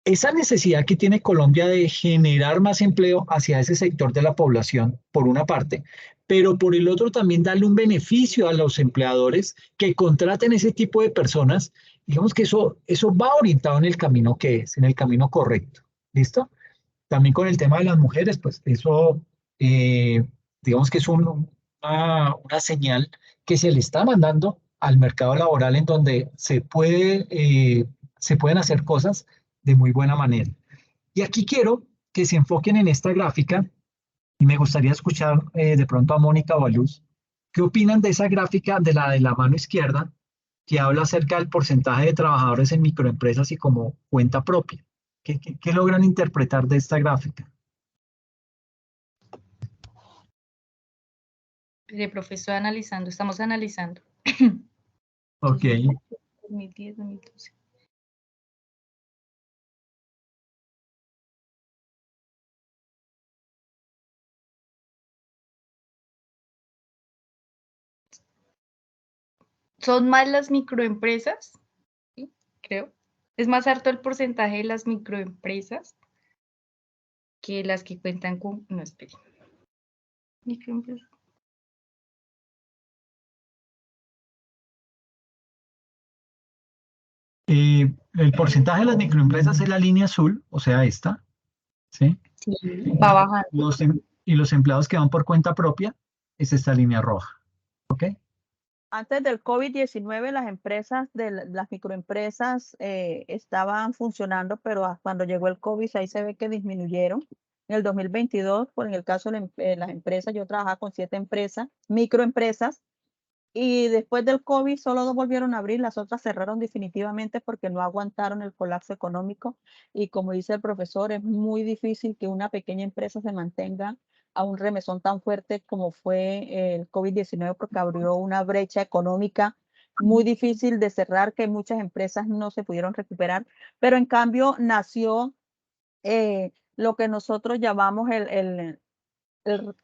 esa necesidad que tiene Colombia de generar más empleo hacia ese sector de la población, por una parte, pero por el otro también darle un beneficio a los empleadores que contraten ese tipo de personas, digamos que eso va orientado en el camino que es, en el camino correcto. ¿Listo? También con el tema de las mujeres, pues eso, digamos que es una señal que se le está mandando al mercado laboral en donde se pueden hacer cosas de muy buena manera. Y aquí quiero que se enfoquen en esta gráfica y me gustaría escuchar de pronto a Mónica o a Luz, ¿qué opinan de esa gráfica de la mano izquierda que habla acerca del porcentaje de trabajadores en microempresas y como cuenta propia? ¿Qué logran interpretar de esta gráfica? Profesor, analizando, estamos analizando. Ok. 2010, 2012. Son más las microempresas, ¿sí? Creo. Es más alto el porcentaje de las microempresas que las que cuentan con... No, espere. Microempresas. El porcentaje de las microempresas es la línea azul, o sea, esta, ¿sí? Sí, va bajando. Y los empleados que van por cuenta propia es esta línea roja, ¿ok? Antes del COVID-19, las empresas, las microempresas estaban funcionando, pero cuando llegó el COVID, ahí se ve que disminuyeron. En el 2022, en el caso de las empresas, yo trabajaba con 7 empresas, microempresas, y después del COVID solo 2 volvieron a abrir, las otras cerraron definitivamente porque no aguantaron el colapso económico. Y como dice el profesor, es muy difícil que una pequeña empresa se mantenga a un remesón tan fuerte como fue el COVID-19 porque abrió una brecha económica muy difícil de cerrar que muchas empresas no se pudieron recuperar. Pero en cambio nació lo que nosotros llamamos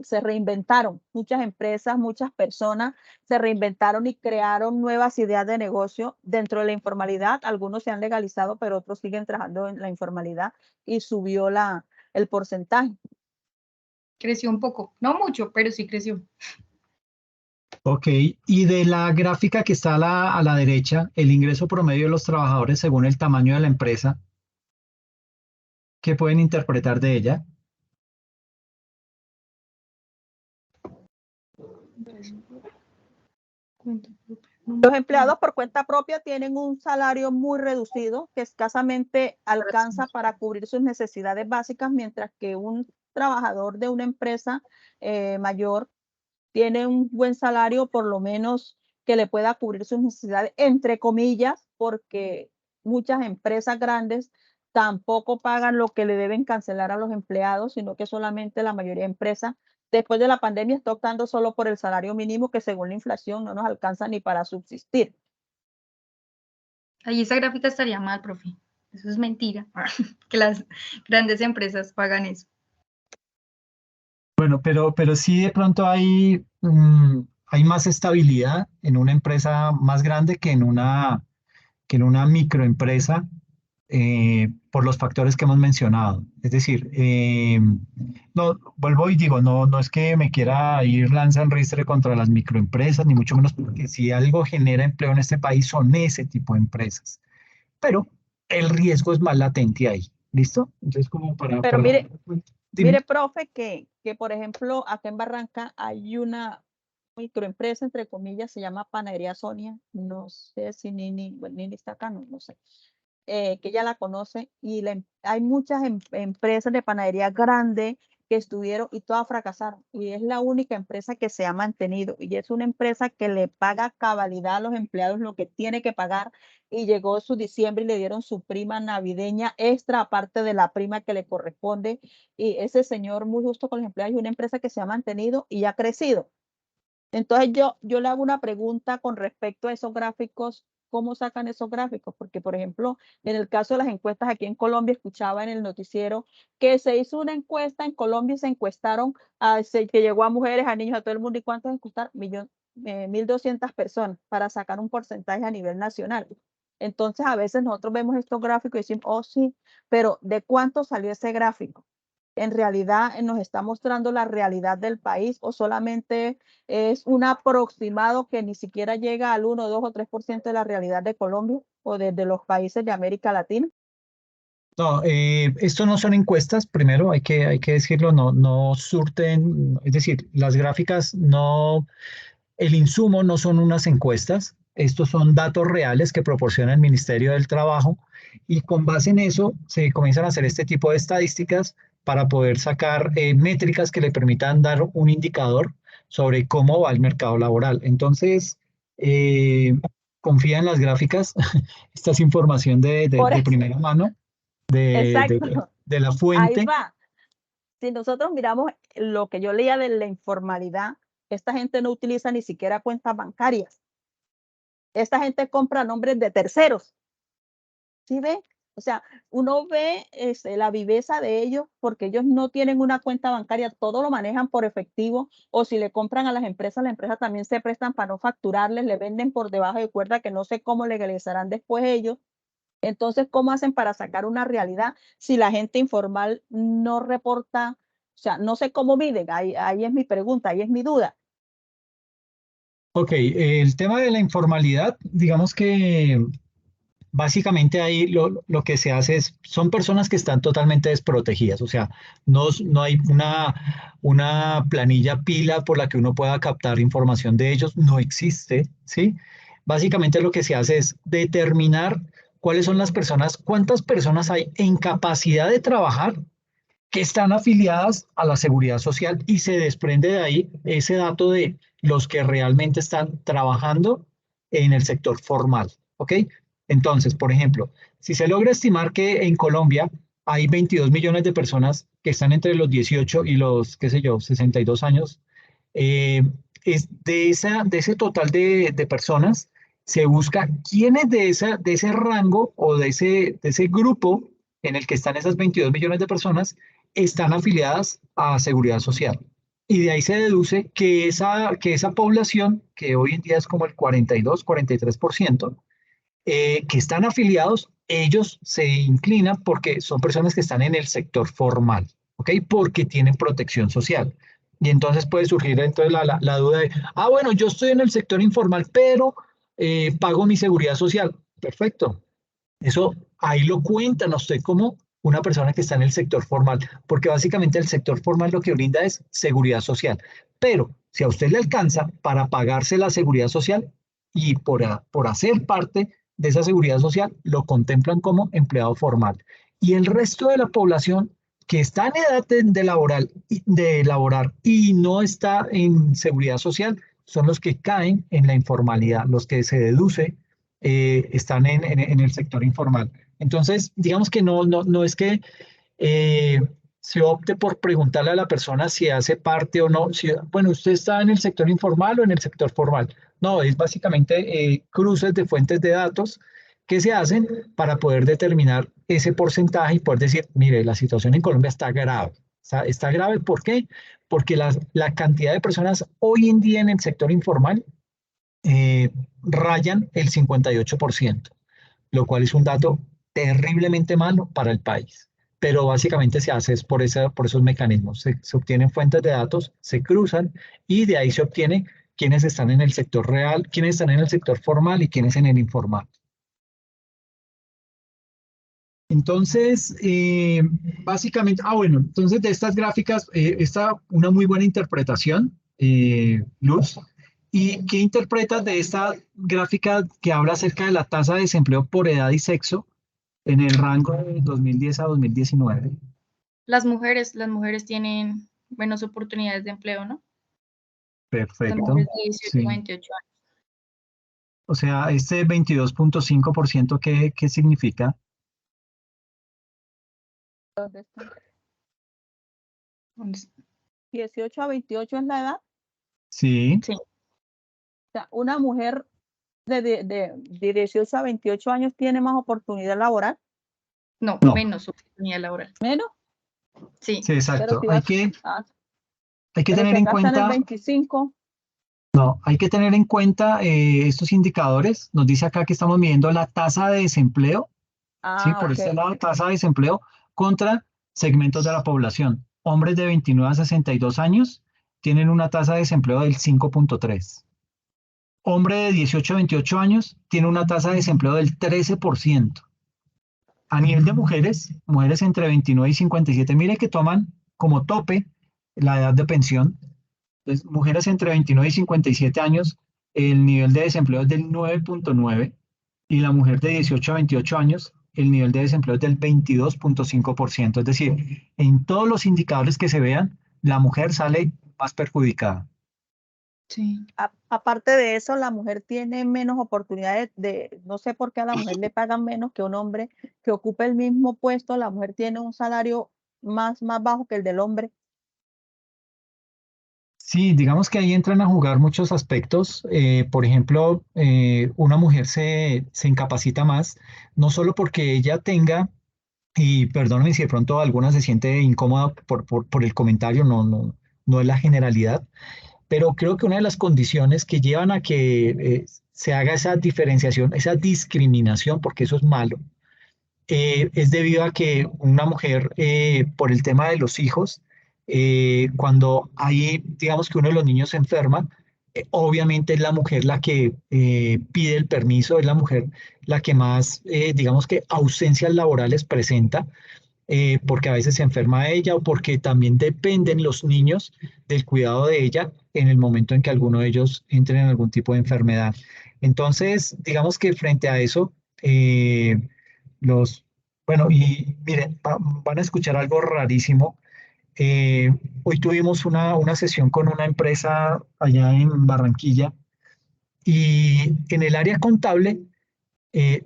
se reinventaron. Muchas empresas, muchas personas se reinventaron y crearon nuevas ideas de negocio dentro de la informalidad. Algunos se han legalizado, pero otros siguen trabajando en la informalidad y subió el porcentaje. Creció un poco, no mucho, pero sí creció. Ok, y de la gráfica que está a la derecha, el ingreso promedio de los trabajadores según el tamaño de la empresa, ¿qué pueden interpretar de ella? Los empleados por cuenta propia tienen un salario muy reducido que escasamente alcanza para cubrir sus necesidades básicas, mientras que un trabajador de una empresa mayor tiene un buen salario, por lo menos que le pueda cubrir sus necesidades, entre comillas, porque muchas empresas grandes tampoco pagan lo que le deben cancelar a los empleados, sino que solamente la mayoría de empresas después de la pandemia está optando solo por el salario mínimo que según la inflación no nos alcanza ni para subsistir. Ahí esa gráfica estaría mal, profe. Eso es mentira, que las grandes empresas pagan eso. Bueno, pero sí de pronto hay más estabilidad en una empresa más grande que en una microempresa por los factores que hemos mencionado. Es decir, no, vuelvo y digo, no es que me quiera ir lanza en ristre contra las microempresas, ni mucho menos, porque si algo genera empleo en este país son ese tipo de empresas. Pero el riesgo es más latente ahí. ¿Listo? Entonces, como Pero mire, dime. mire, profe, que por ejemplo, acá en Barranca hay una microempresa, entre comillas, se llama Panadería Sonia. No sé si Nini está acá, no sé. Que ella la conoce y hay muchas empresas de panadería grande que estuvieron y todas fracasaron y es la única empresa que se ha mantenido y es una empresa que le paga cabalidad a los empleados lo que tiene que pagar y llegó su diciembre y le dieron su prima navideña extra aparte de la prima que le corresponde y ese señor muy justo con los empleados y una empresa que se ha mantenido y ha crecido. Entonces yo le hago una pregunta con respecto a esos gráficos, ¿cómo sacan esos gráficos? Porque, por ejemplo, en el caso de las encuestas aquí en Colombia, escuchaba en el noticiero que se hizo una encuesta en Colombia y se encuestaron, que llegó a mujeres, a niños, a todo el mundo, ¿y cuántos encuestaron? 1.200 personas para sacar un porcentaje a nivel nacional. Entonces, a veces nosotros vemos estos gráficos y decimos, oh sí, pero ¿de cuánto salió ese gráfico? ¿En realidad nos está mostrando la realidad del país o solamente es un aproximado que ni siquiera llega al 1, 2 o 3% de la realidad de Colombia o de los países de América Latina? No, esto no son encuestas, primero hay que decirlo, no surten, es decir, las gráficas no, el insumo no son unas encuestas, Estos son datos reales que proporciona el Ministerio del Trabajo y con base en eso se comienzan a hacer este tipo de estadísticas para poder sacar métricas que le permitan dar un indicador sobre cómo va el mercado laboral. Entonces, confía en las gráficas, esta es información Por de eso, primera mano, exacto. de la Ahí fuente. va. Si nosotros miramos lo que yo leía de la informalidad, esta gente no utiliza ni siquiera cuentas bancarias. Esta gente compra nombres de terceros. ¿Sí ve? O sea, uno ve la viveza de ellos porque ellos no tienen una cuenta bancaria, todo lo manejan por efectivo o si le compran a las empresas también se prestan para no facturarles, le venden por debajo de cuerda que no sé cómo legalizarán después ellos. Entonces, ¿cómo hacen para sacar una realidad si la gente informal no reporta? O sea, no sé cómo miden, ahí es mi pregunta, ahí es mi duda. Ok, el tema de la informalidad, digamos que básicamente ahí lo que se hace es, son personas que están totalmente desprotegidas, o sea, no hay una planilla pila por la que uno pueda captar información de ellos, no existe, ¿sí? Básicamente lo que se hace es determinar cuáles son las personas, cuántas personas hay en capacidad de trabajar que están afiliadas a la seguridad social y se desprende de ahí ese dato de los que realmente están trabajando en el sector formal, ¿ok? Entonces, por ejemplo, si se logra estimar que en Colombia hay 22 millones de personas que están entre los 18 y los, qué sé yo, 62 años, eh, es de ese total de personas, se busca quiénes de ese rango o de ese grupo en el que están esas 22 millones de personas están afiliadas a Seguridad Social. Y de ahí se deduce que esa población, que hoy en día es como el 42, 43%, que están afiliados, ellos se inclinan porque son personas que están en el sector formal, ¿ok? Porque tienen protección social. Y entonces puede surgir entonces la duda de, bueno, yo estoy en el sector informal, pero pago mi seguridad social. Perfecto. Eso ahí lo cuentan a usted como una persona que está en el sector formal, porque básicamente el sector formal lo que brinda es seguridad social. Pero si a usted le alcanza para pagarse la seguridad social y por hacer parte de esa seguridad social, lo contemplan como empleado formal. Y el resto de la población que está en edad de laborar y no está en seguridad social son los que caen en la informalidad, los que se deduce están en el sector informal. Entonces, digamos que no es que eh, se opte por preguntarle a la persona si hace parte o no, si, bueno, usted está en el sector informal o en el sector formal. No, es básicamente cruces de fuentes de datos que se hacen para poder determinar ese porcentaje y poder decir, mire, la situación en Colombia está grave. Está grave, ¿por qué? Porque la cantidad de personas hoy en día en el sector informal eh, rayan el 58%, lo cual es un dato terriblemente malo para el país. Pero básicamente se hace es por esos mecanismos. Se obtienen fuentes de datos, se cruzan y de ahí se obtiene quiénes están en el sector real, quiénes están en el sector formal y quiénes en el informal. Entonces, básicamente, bueno, entonces de estas gráficas, está una muy buena interpretación, Luz. ¿Y qué interpretas de esta gráfica que habla acerca de la tasa de desempleo por edad y sexo en el rango de 2010 a 2019? Las mujeres tienen menos oportunidades de empleo, ¿no? Las Perfecto. mujeres de 18 Sí. a 28 años. O sea, este 22.5%, ¿qué significa? ¿Dónde está? Entonces, 18 a 28 es la edad. Sí. sí, O sea, una mujer de 18 a 28 años tiene más oportunidad laboral. no, No. menos oportunidad laboral. ¿Menos? Sí, Sí, exacto. Pero si Hay que pero tener si en gastan el cuenta, 25, no, hay que tener en cuenta estos indicadores. Nos dice acá que estamos midiendo la tasa de desempleo, ¿sí? Por este ok. lado, tasa de desempleo contra segmentos de la población. Hombres de 29 a 62 años tienen una tasa de desempleo del 5.3. Hombre de 18 a 28 años tiene una tasa de desempleo del 13%. A nivel de mujeres entre 29 y 57, mire que toman como tope la edad de pensión. Entonces, mujeres entre 29 y 57 años el nivel de desempleo es del 9.9 y la mujer de 18 a 28 años, el nivel de desempleo es del 22.5%. Es decir, en todos los indicadores que se vean, la mujer sale más perjudicada. Sí. Aparte de eso, la mujer tiene menos oportunidades no sé por qué a la mujer le pagan menos que a un hombre que ocupe el mismo puesto, la mujer tiene un salario más bajo que el del hombre. Sí, digamos que ahí entran a jugar muchos aspectos. Por ejemplo, una mujer se incapacita más, no solo porque ella tenga, y perdónenme si de pronto alguna se siente incómoda por el comentario, no es la generalidad, pero creo que una de las condiciones que llevan a que se haga esa diferenciación, esa discriminación, porque eso es malo, es debido a que una mujer, por el tema de los hijos, cuando hay, digamos que uno de los niños se enferma, obviamente es la mujer la que pide el permiso, es la mujer la que más, digamos que ausencias laborales presenta, porque a veces se enferma ella o porque también dependen los niños del cuidado de ella en el momento en que alguno de ellos entre en algún tipo de enfermedad. Entonces, digamos que frente a eso, los, bueno, y miren, van a escuchar algo rarísimo. Eh, Hoy tuvimos una sesión con una empresa allá en Barranquilla y en el área contable,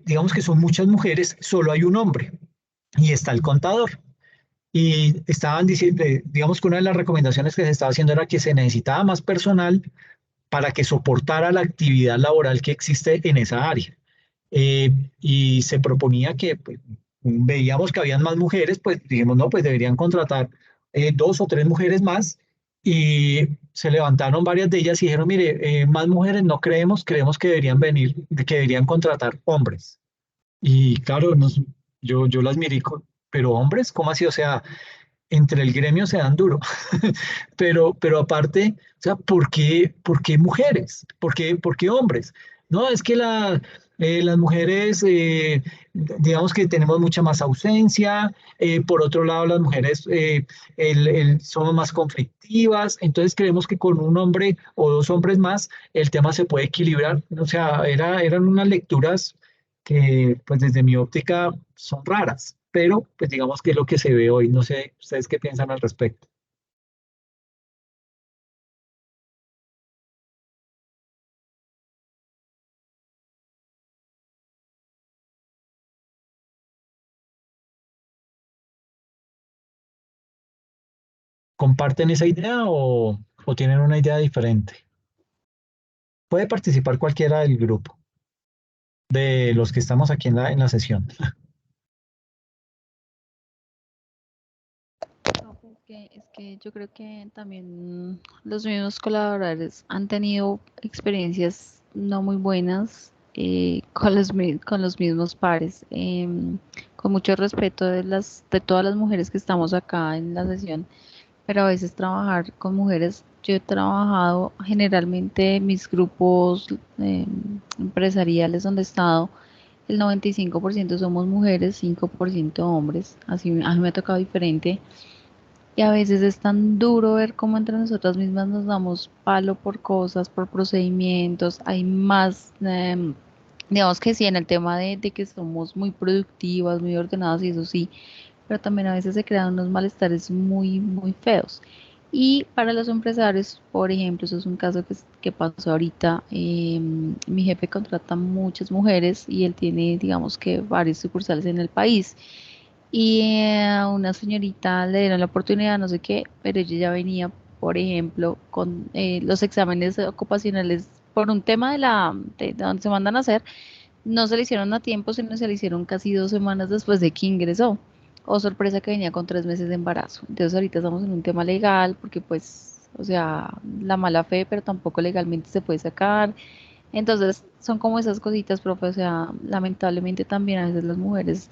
digamos que son muchas mujeres, solo hay un hombre y está el contador. Y estaban diciendo, digamos que una de las recomendaciones que se estaba haciendo era que se necesitaba más personal para que soportara la actividad laboral que existe en esa área. Y se proponía que pues, veíamos que habían más mujeres, pues dijimos, no, pues deberían contratar dos o tres mujeres más. Y se levantaron varias de ellas y dijeron, mire, más mujeres no creemos, creemos que deberían venir, que deberían contratar hombres. Y claro, yo las miré, pero hombres, ¿cómo así? O sea, entre el gremio se dan duro. Pero aparte, o sea, por qué mujeres? Por qué hombres? No, es que las mujeres, digamos que tenemos mucha más ausencia, por otro lado, las mujeres somos más conflictivas, entonces creemos que con un hombre o dos hombres más, el tema se puede equilibrar. O sea, eran unas lecturas que, pues desde mi óptica, son raras, pero pues digamos que es lo que se ve hoy. No sé, ¿ustedes qué piensan al respecto? ¿Comparten esa idea o tienen una idea diferente? Puede participar cualquiera del grupo, de los que estamos aquí en la sesión. No, pues es que yo creo que también los mismos colaboradores han tenido experiencias no muy buenas con los mismos pares. Con mucho respeto de todas las mujeres que estamos acá en la sesión, pero a veces trabajar con mujeres, yo he trabajado generalmente en mis grupos empresariales donde he estado, el 95% somos mujeres, 5% hombres, así a mí me ha tocado diferente. Y a veces es tan duro ver cómo entre nosotras mismas nos damos palo por cosas, por procedimientos. Hay más, digamos que sí, en el tema de que somos muy productivas, muy ordenadas y eso sí, pero también a veces se crean unos malestares muy, muy feos. Y para los empresarios, por ejemplo, eso es un caso que pasó ahorita. Mi jefe contrata muchas mujeres y él tiene, digamos que, varias sucursales en el país. Y a una señorita le dieron la oportunidad, no sé qué, pero ella ya venía, por ejemplo, con los exámenes ocupacionales por un tema de donde se mandan a hacer, no se le hicieron a tiempo, sino se le hicieron casi 2 semanas después de que ingresó. Oh, sorpresa que venía con 3 meses de embarazo. Entonces ahorita estamos en un tema legal, porque pues, o sea, la mala fe, pero tampoco legalmente se puede sacar. Entonces son como esas cositas, profe, o sea, lamentablemente también a veces las mujeres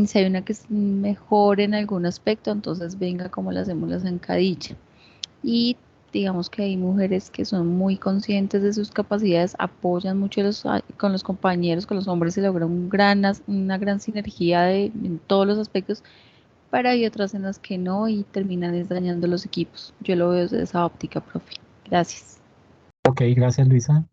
si hay una que es mejor en algún aspecto, entonces venga como le hacemos la zancadilla. Y digamos que hay mujeres que son muy conscientes de sus capacidades, apoyan mucho con los compañeros, con los hombres se logra una gran sinergia en todos los aspectos, pero hay otras en las que no y terminan dañando los equipos. Yo lo veo desde esa óptica, profe. Gracias. Ok, gracias, Luisa.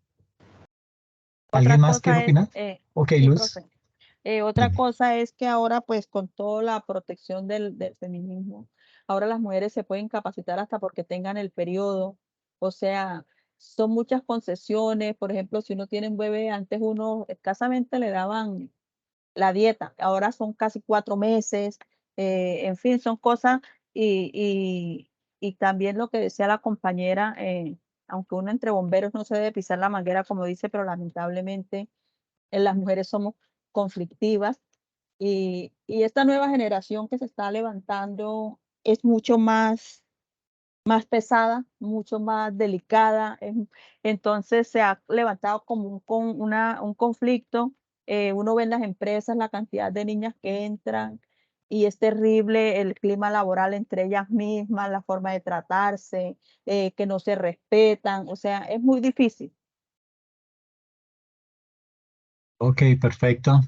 Otra ¿Alguien más quiere cosa es, opinar? Ok, sí, Luz. profe. Otra Dime. cosa es que ahora, pues, con toda la protección del feminismo, ahora las mujeres se pueden capacitar hasta porque tengan el periodo. O sea, son muchas concesiones. Por ejemplo, si uno tiene un bebé, antes uno escasamente le daban la dieta, ahora son casi 4 meses. En fin, son cosas. Y, y también lo que decía la compañera, aunque uno entre bomberos no se debe pisar la manguera, como dice, pero lamentablemente las mujeres somos conflictivas y esta nueva generación que se está levantando es mucho más pesada, mucho más delicada. Entonces se ha levantado como un conflicto. Uno ve en las empresas la cantidad de niñas que entran y es terrible el clima laboral entre ellas mismas, la forma de tratarse, que no se respetan. O sea, es muy difícil. Ok, perfecto.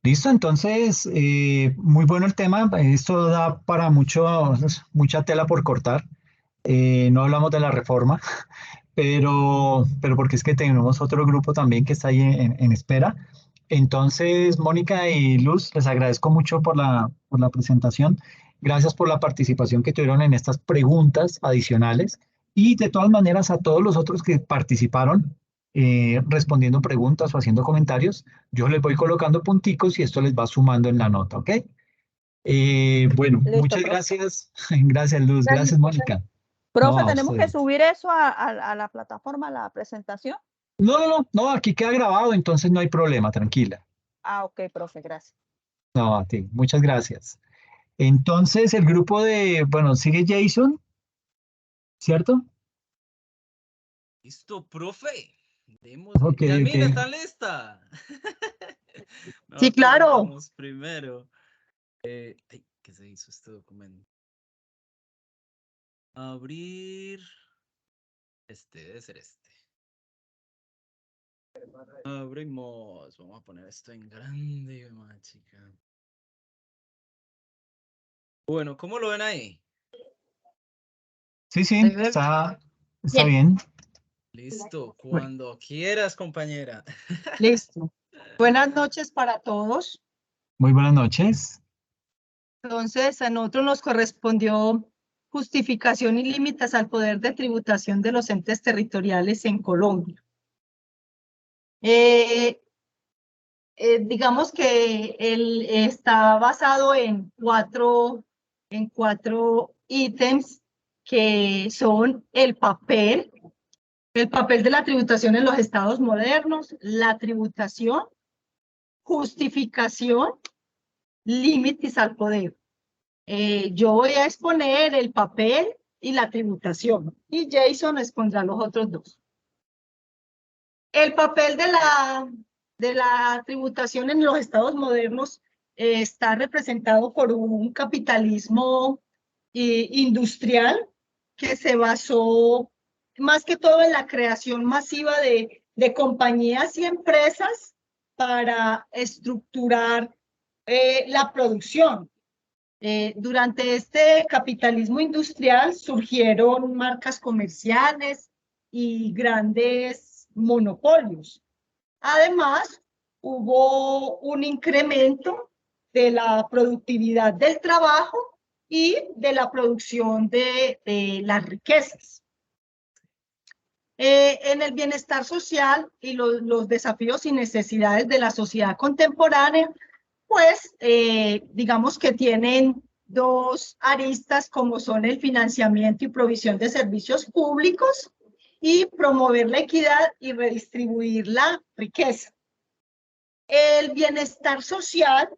Listo, entonces, muy bueno el tema. Esto da para mucha tela por cortar. No hablamos de la reforma, pero porque es que tenemos otro grupo también que está ahí en espera. Entonces, Mónica y Luz, les agradezco mucho por la presentación. Gracias por la participación que tuvieron en estas preguntas adicionales. Y de todas maneras, a todos los otros que participaron respondiendo preguntas o haciendo comentarios, yo les voy colocando punticos y esto les va sumando en la nota, ¿ok? Bueno, Listo, muchas profe. gracias. Gracias, Luz. Gracias, Mónica. No, Profe, a tenemos que ustedes. subir eso a la plataforma, la presentación. No, aquí queda grabado, entonces no hay problema, tranquila. Ah, ok, profe, gracias. No, a ti, muchas gracias. Entonces, el grupo bueno, sigue Jason, ¿cierto? Listo, profe. Démosle. Ok, ok. Yasmina, ¿está lista? Sí, Nosotros claro. vamos primero. Ay, ¿qué se hizo este documento? Abrir. Debe ser este. Abrimos. Vamos a poner esto en grande, más chica. Bueno, ¿cómo lo ven ahí? Sí, Ahí ve- está Bien, bien. Listo, bueno, cuando quieras, compañera. listo. Buenas noches para todos. Muy buenas noches. Entonces, a nosotros nos correspondió justificación y límites al poder de tributación de los entes territoriales en Colombia. Digamos que está basado en cuatro ítems que son el papel de la tributación en los estados modernos, la tributación, justificación, límites al poder. Yo voy a exponer el papel y la tributación y Jason expondrá los otros dos. El papel de la tributación en los estados modernos está representado por un capitalismo industrial que se basó más que todo en la creación masiva de compañías y empresas para estructurar la producción. Durante este capitalismo industrial surgieron marcas comerciales y grandes monopolios. Además, hubo un incremento de la productividad del trabajo y de la producción de las riquezas. En el bienestar social y los desafíos y necesidades de la sociedad contemporánea, pues digamos que tienen dos aristas como son el financiamiento y provisión de servicios públicos y promover la equidad y redistribuir la riqueza. El bienestar social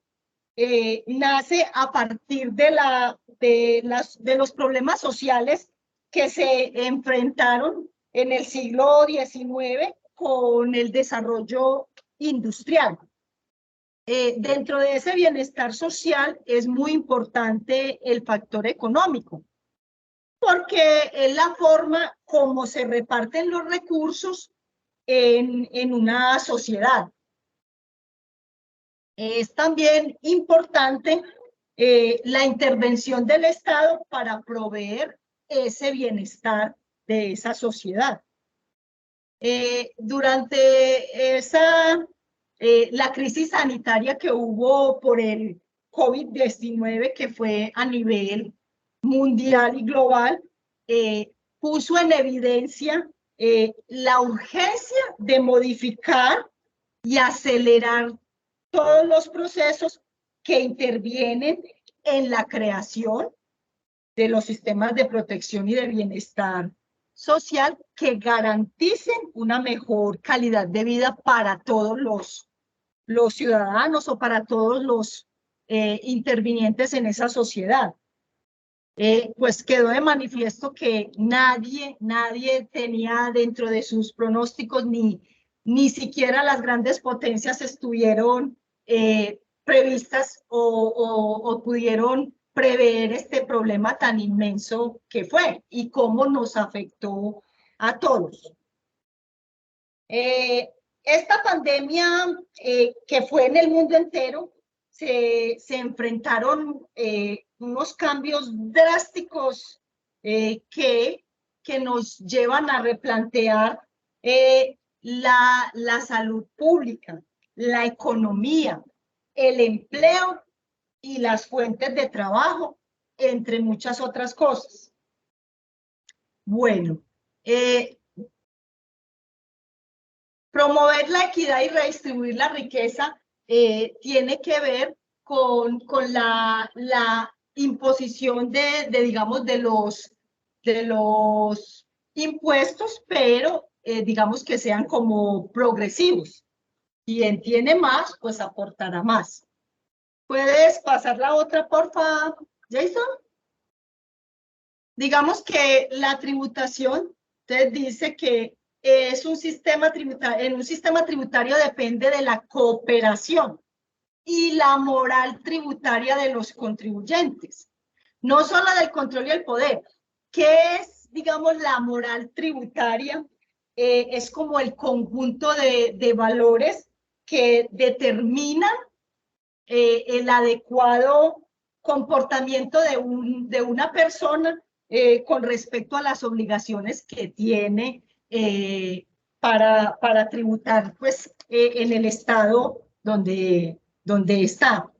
nace a partir de los problemas sociales que se enfrentaron en el siglo XIX con el desarrollo industrial. Dentro de ese bienestar social es muy importante el factor económico, porque es la forma como se reparten los recursos en una sociedad. Es también importante la intervención del Estado para proveer ese bienestar de esa sociedad. Durante la crisis sanitaria que hubo por el COVID-19, que fue a nivel mundial y global, puso en evidencia la urgencia de modificar y acelerar todos los procesos que intervienen en la creación de los sistemas de protección y de bienestar social que garanticen una mejor calidad de vida para todos los ciudadanos o para todos los intervinientes en esa sociedad. Pues quedó de manifiesto que nadie tenía dentro de sus pronósticos, ni siquiera las grandes potencias estuvieron previstas o pudieron prever este problema tan inmenso que fue y cómo nos afectó a todos. Esta pandemia que fue en el mundo entero, se enfrentaron unos cambios drásticos que nos llevan a replantear la salud pública, la economía, el empleo y las fuentes de trabajo, entre muchas otras cosas. Bueno, promover la equidad y redistribuir la riqueza tiene que ver con la imposición digamos, de los impuestos, pero digamos que sean como progresivos. Quien tiene más, pues aportará más. ¿Puedes pasar la otra, por favor, Jason? Digamos que la tributación, usted dice que es un sistema tributario, en un sistema tributario depende de la cooperación y la moral tributaria de los contribuyentes, no solo del control y el poder. ¿Qué es, digamos, la moral tributaria? Es como el conjunto de valores que determinan el adecuado comportamiento de una persona con respecto a las obligaciones que tiene para tributar, pues, en el estado donde está.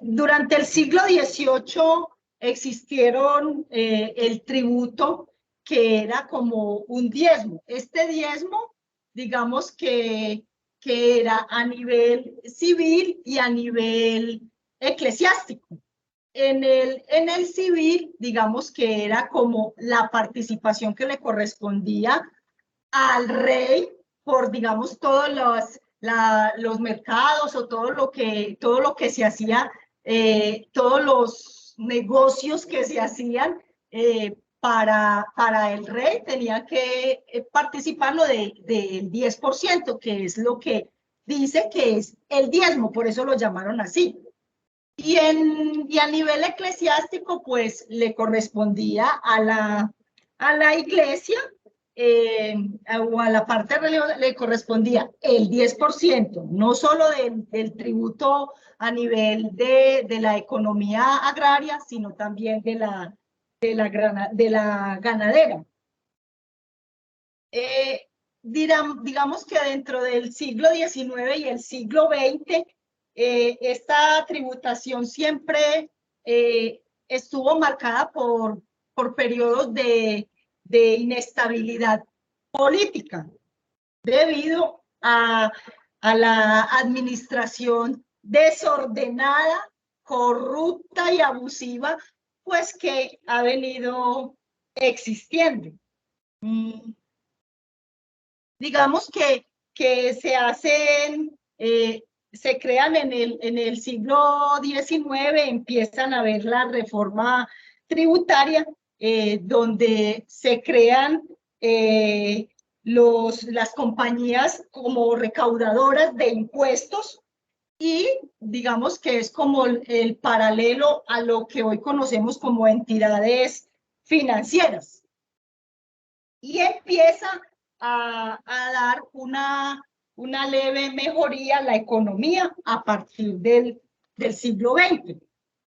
Durante el siglo XVIII existieron el tributo, que era como un diezmo. Este diezmo, digamos que era a nivel civil y a nivel eclesiástico. En el civil, digamos que era como la participación que le correspondía al rey por, digamos, todos los mercados o todo lo que se hacía, todos los negocios que se hacían para el rey, tenía que participarlo del 10%, que es lo que dice que es el diezmo, por eso lo llamaron así. Y a nivel eclesiástico, pues le correspondía a la iglesia o a la parte religiosa, le correspondía el 10%, no solo del tributo a nivel de la economía agraria, sino también de la ganadera. Digamos que dentro del siglo XIX y el siglo XX, esta tributación siempre estuvo marcada por periodos de inestabilidad política, debido a la administración desordenada, corrupta y abusiva, pues que ha venido existiendo. Digamos que se hacen, se crean en el siglo XIX, empiezan a ver la reforma tributaria, donde se crean las compañías como recaudadoras de impuestos, y digamos que es como el paralelo a lo que hoy conocemos como entidades financieras. Y empieza a dar una leve mejoría a la economía a partir del siglo XX,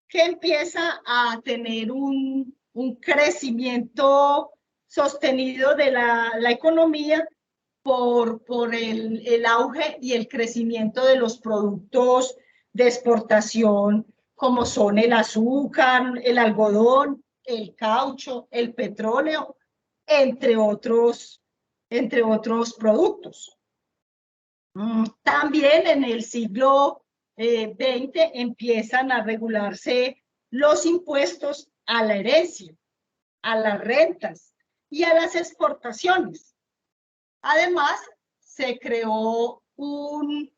que empieza a tener un crecimiento sostenido de la economía por el auge y el crecimiento de los productos de exportación, como son el azúcar, el algodón, el caucho, el petróleo, entre otros productos. También en el siglo XX empiezan a regularse los impuestos a la herencia, a las rentas y a las exportaciones. Además, se creó un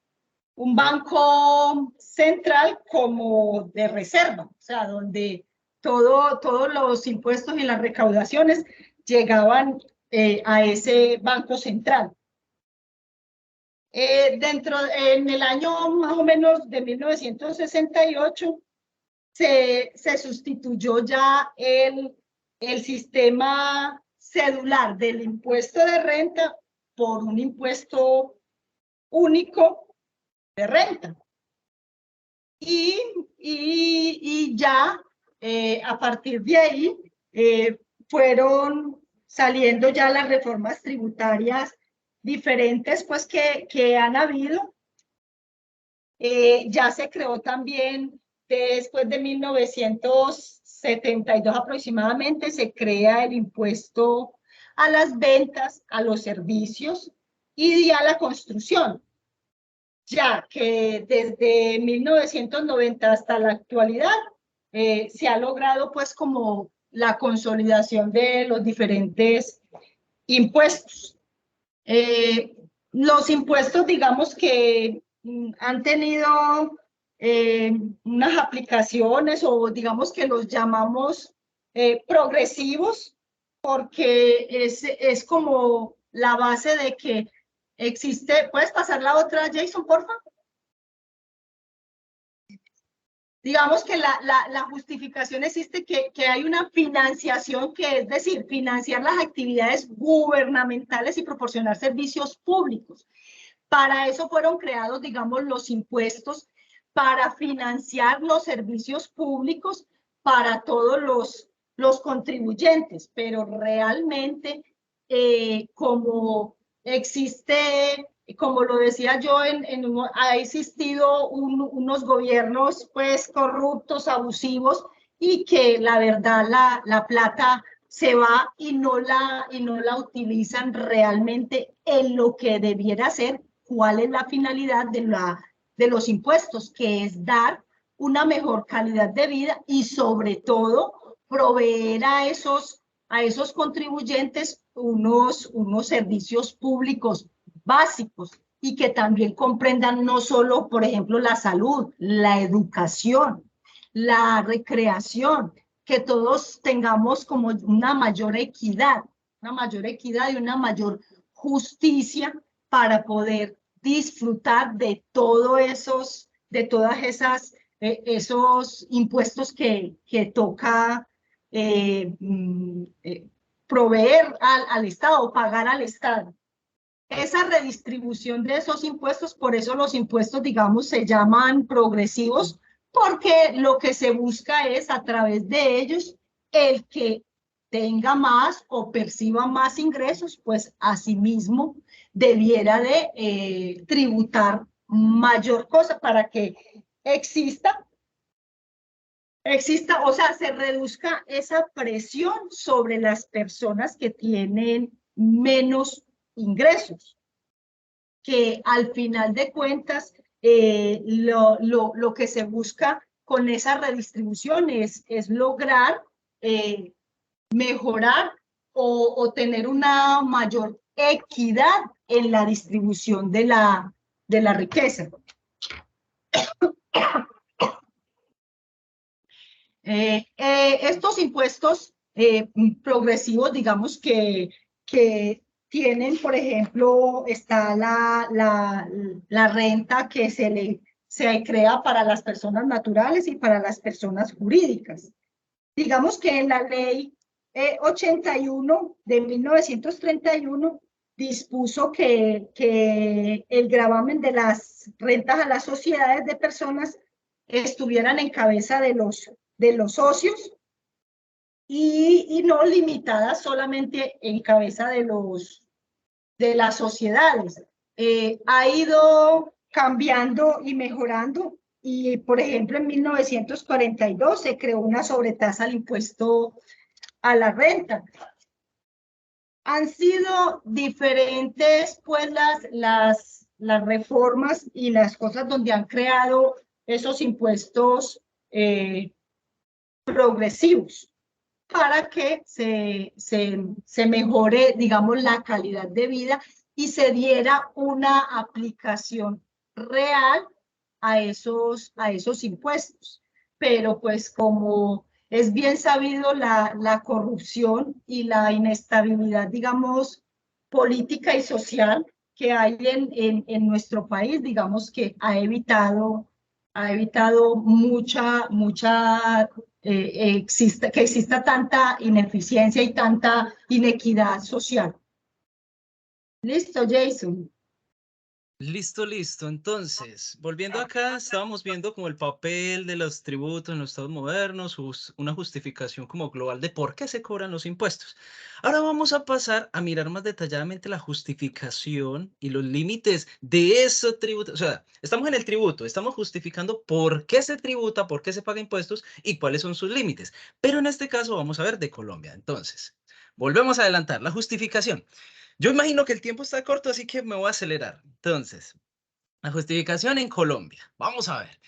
banco central como de reserva, o sea, donde todos los impuestos y las recaudaciones llegaban a ese banco central. En el año más o menos de 1968 se sustituyó ya el sistema cedular del impuesto de renta por un impuesto único de renta. Y ya a partir de ahí fueron saliendo ya las reformas tributarias diferentes pues que han habido. Ya se creó también después de 1972 aproximadamente, se crea el impuesto a las ventas, a los servicios y a la construcción, ya que desde 1990 hasta la actualidad se ha logrado pues como la consolidación de los diferentes impuestos. Los impuestos, digamos que han tenido unas aplicaciones, o digamos que los llamamos progresivos, porque es como la base de que existe. ¿Puedes pasar la otra, Jason, por favor? Digamos que la justificación existe que hay una financiación, que es decir, financiar las actividades gubernamentales y proporcionar servicios públicos. Para eso fueron creados, digamos, los impuestos, para financiar los servicios públicos para todos los contribuyentes, pero realmente como existe, como lo decía yo, ha existido unos gobiernos pues corruptos, abusivos, y que la verdad la plata se va y no la utilizan realmente en lo que debiera ser. ¿Cuál es la finalidad de los impuestos? Que es dar una mejor calidad de vida y sobre todo proveer a esos contribuyentes unos servicios públicos básicos, y que también comprendan no solo, por ejemplo, la salud, la educación, la recreación, que todos tengamos como una mayor equidad y una mayor justicia para poder disfrutar de todos esos impuestos que toca proveer al Estado, pagar al Estado. Esa redistribución de esos impuestos, por eso los impuestos, digamos, se llaman progresivos, porque lo que se busca es, a través de ellos, el que tenga más o perciba más ingresos, pues asimismo debiera de tributar mayor cosa para que exista, o sea, se reduzca esa presión sobre las personas que tienen menos ingresos, que al final de cuentas lo que se busca con esa redistribución es lograr mejorar o tener una mayor equidad en la distribución de la riqueza. Estos impuestos progresivos, digamos que tienen, por ejemplo, está la renta que se crea para las personas naturales y para las personas jurídicas. Digamos que en la ley 81 de 1931 dispuso que el gravamen de las rentas a las sociedades de personas estuvieran en cabeza de los socios, y no limitada solamente en cabeza de las sociedades. Ha ido cambiando y mejorando, y por ejemplo en 1942 se creó una sobretasa al impuesto a la renta. Han sido diferentes pues las reformas y las cosas donde han creado esos impuestos progresivos para que se mejore, digamos, la calidad de vida y se diera una aplicación real a esos impuestos. Pero pues como es bien sabido, la corrupción y la inestabilidad, digamos, política y social que hay en nuestro país, digamos que ha evitado mucha que exista tanta ineficiencia y tanta inequidad social. Listo, Jason. Listo, listo. Entonces, volviendo acá, estábamos viendo como el papel de los tributos en los estados modernos, una justificación como global de por qué se cobran los impuestos. Ahora vamos a pasar a mirar más detalladamente la justificación y los límites de ese tributo. O sea, estamos en el tributo, estamos justificando por qué se tributa, por qué se paga impuestos y cuáles son sus límites. Pero en este caso vamos a ver de Colombia. Entonces, volvemos a adelantar la justificación. Yo imagino que el tiempo está corto, así que me voy a acelerar. Entonces, la justificación en Colombia. Vamos a ver.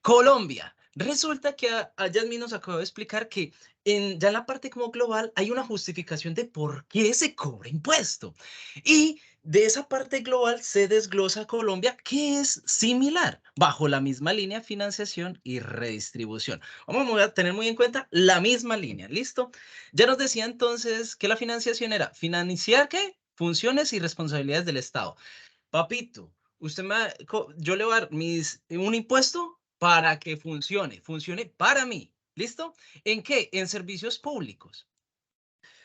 Colombia. Resulta que a Yasmín nos acaba de explicar que ya en la parte como global hay una justificación de por qué se cobra impuesto. Y de esa parte global se desglosa Colombia, que es similar, bajo la misma línea financiación y redistribución. Vamos a tener muy en cuenta la misma línea, ¿listo? Ya nos decía entonces que la financiación era financiar, ¿qué? Funciones y responsabilidades del Estado. Papito, yo le voy a dar un impuesto para que funcione para mí. ¿Listo? ¿En qué? En servicios públicos.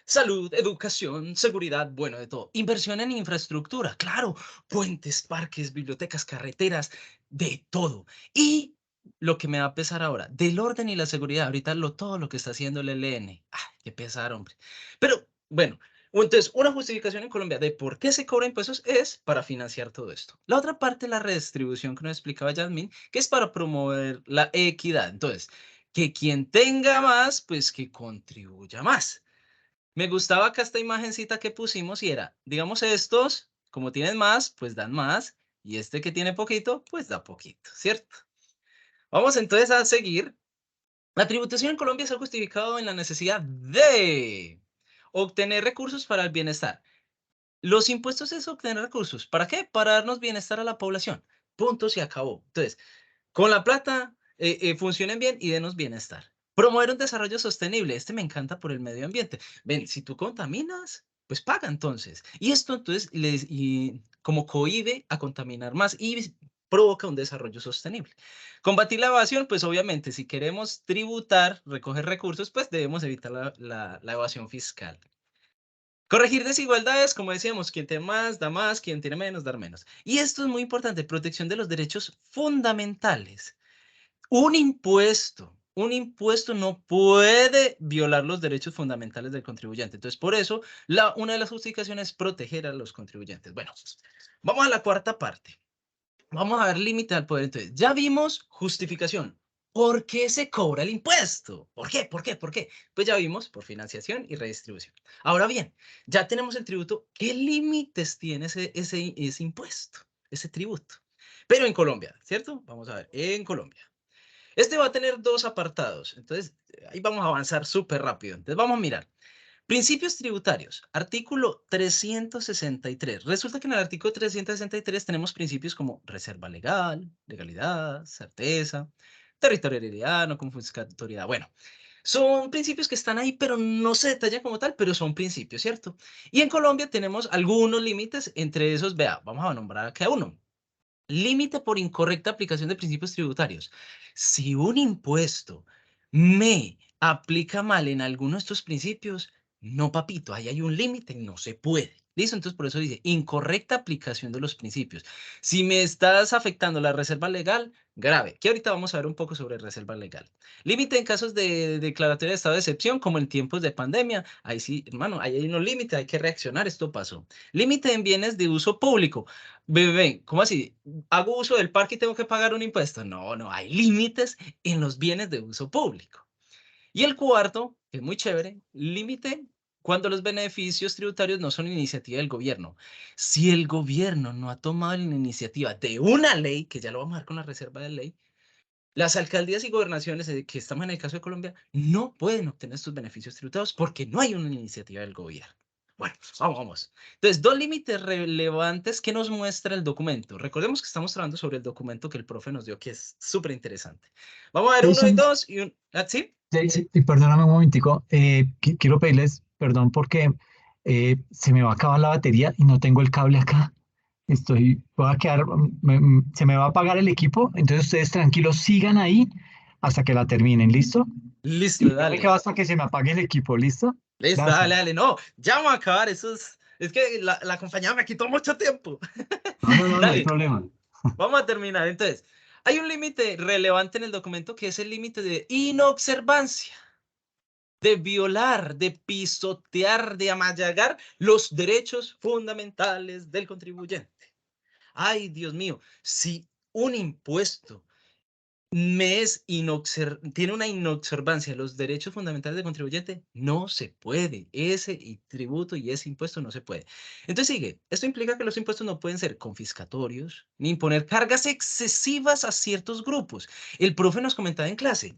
Salud, educación, seguridad, bueno, de todo. Inversión en infraestructura, claro. Puentes, parques, bibliotecas, carreteras, de todo. Y lo que me va a pesar ahora, del orden y la seguridad, ahorita todo lo que está haciendo el ELN. ¡Ay, qué pesar, hombre! Pero, bueno, entonces, una justificación en Colombia de por qué se cobra impuestos es para financiar todo esto. La otra parte, la redistribución que nos explicaba Yasmín, que es para promover la equidad. Entonces, que quien tenga más, pues que contribuya más. Me gustaba acá esta imagencita que pusimos y era, digamos, estos, como tienen más, pues dan más, y este que tiene poquito, pues da poquito, ¿cierto? Vamos entonces a seguir. La tributación en Colombia se ha justificado en la necesidad de obtener recursos para el bienestar. Los impuestos es obtener recursos. ¿Para qué? Para darnos bienestar a la población. Punto, se acabó. Entonces, con la plata, funcionen bien y denos bienestar. Promover un desarrollo sostenible. Este me encanta por el medio ambiente. Ven, si tú contaminas, pues paga entonces. Y esto entonces como cohíbe a contaminar más y provoca un desarrollo sostenible. Combatir la evasión, pues obviamente si queremos tributar, recoger recursos, pues debemos evitar la evasión fiscal. Corregir desigualdades, como decíamos, quien tiene más, quien tiene menos, dar menos. Y esto es muy importante, protección de los derechos fundamentales. Un impuesto no puede violar los derechos fundamentales del contribuyente. Entonces, por eso, una de las justificaciones es proteger a los contribuyentes. Bueno, vamos a la cuarta parte. Vamos a ver límite al poder. Entonces, ya vimos justificación. ¿Por qué se cobra el impuesto? ¿Por qué? ¿Por qué? ¿Por qué? Pues ya vimos por financiación y redistribución. Ahora bien, ya tenemos el tributo. ¿Qué límites tiene ese impuesto, ese tributo? Pero en Colombia, ¿cierto? Vamos a ver, en Colombia. Este va a tener dos apartados. Entonces, ahí vamos a avanzar súper rápido. Entonces, vamos a mirar. Principios tributarios, artículo 363. Resulta que en el artículo 363 tenemos principios como reserva legal, legalidad, certeza, territorialidad, no confiscatoriedad. Bueno, son principios que están ahí, pero no se detallan como tal, pero son principios, ¿cierto? Y en Colombia tenemos algunos límites, entre esos, vea, vamos a nombrar cada uno. Límite por incorrecta aplicación de principios tributarios. Si un impuesto me aplica mal en alguno de estos principios, no, papito, ahí hay un límite, no se puede. ¿Listo? Entonces, por eso dice, incorrecta aplicación de los principios. Si me estás afectando la reserva legal, grave, que ahorita vamos a ver un poco sobre reserva legal. Límite en casos de declaratoria de estado de excepción, como en tiempos de pandemia. Ahí sí, hermano, ahí hay unos límites, hay que reaccionar, esto pasó. Límite en bienes de uso público. Bebé, ¿cómo así? ¿Hago uso del parque y tengo que pagar un impuesto? No, no, hay límites en los bienes de uso público. Y el cuarto, que es muy chévere, límite cuando los beneficios tributarios no son iniciativa del gobierno. Si el gobierno no ha tomado la iniciativa de una ley, que ya lo vamos a ver con la reserva de ley, las alcaldías y gobernaciones, que estamos en el caso de Colombia, no pueden obtener estos beneficios tributarios porque no hay una iniciativa del gobierno. Bueno, vamos. Entonces, dos límites relevantes que nos muestra el documento. Recordemos que estamos hablando sobre el documento que el profe nos dio, que es súper interesante. Vamos a ver uno y Jason, dos y un... ¿Sí? Y perdóname un momentico, quiero pedirles perdón porque se me va a acabar la batería y no tengo el cable acá. Voy a quedar, se me va a apagar el equipo, entonces ustedes tranquilos, sigan ahí hasta que la terminen, ¿listo? Listo, Yo me dale. quedo hasta que se me apague el equipo, ¿listo? Listo, Gracias. dale. No, ya vamos a acabar. Es que la compañía me quitó mucho tiempo. No hay Dale, problema. vamos a terminar. Entonces, hay un límite relevante en el documento que es el límite de inobservancia, de violar, de pisotear, de amallagar los derechos fundamentales del contribuyente. Ay, Dios mío, si un impuesto tiene una inobservancia de los derechos fundamentales del contribuyente, no se puede. Ese tributo y ese impuesto no se puede. Entonces sigue, esto implica que los impuestos no pueden ser confiscatorios ni imponer cargas excesivas a ciertos grupos. El profe nos comentaba en clase,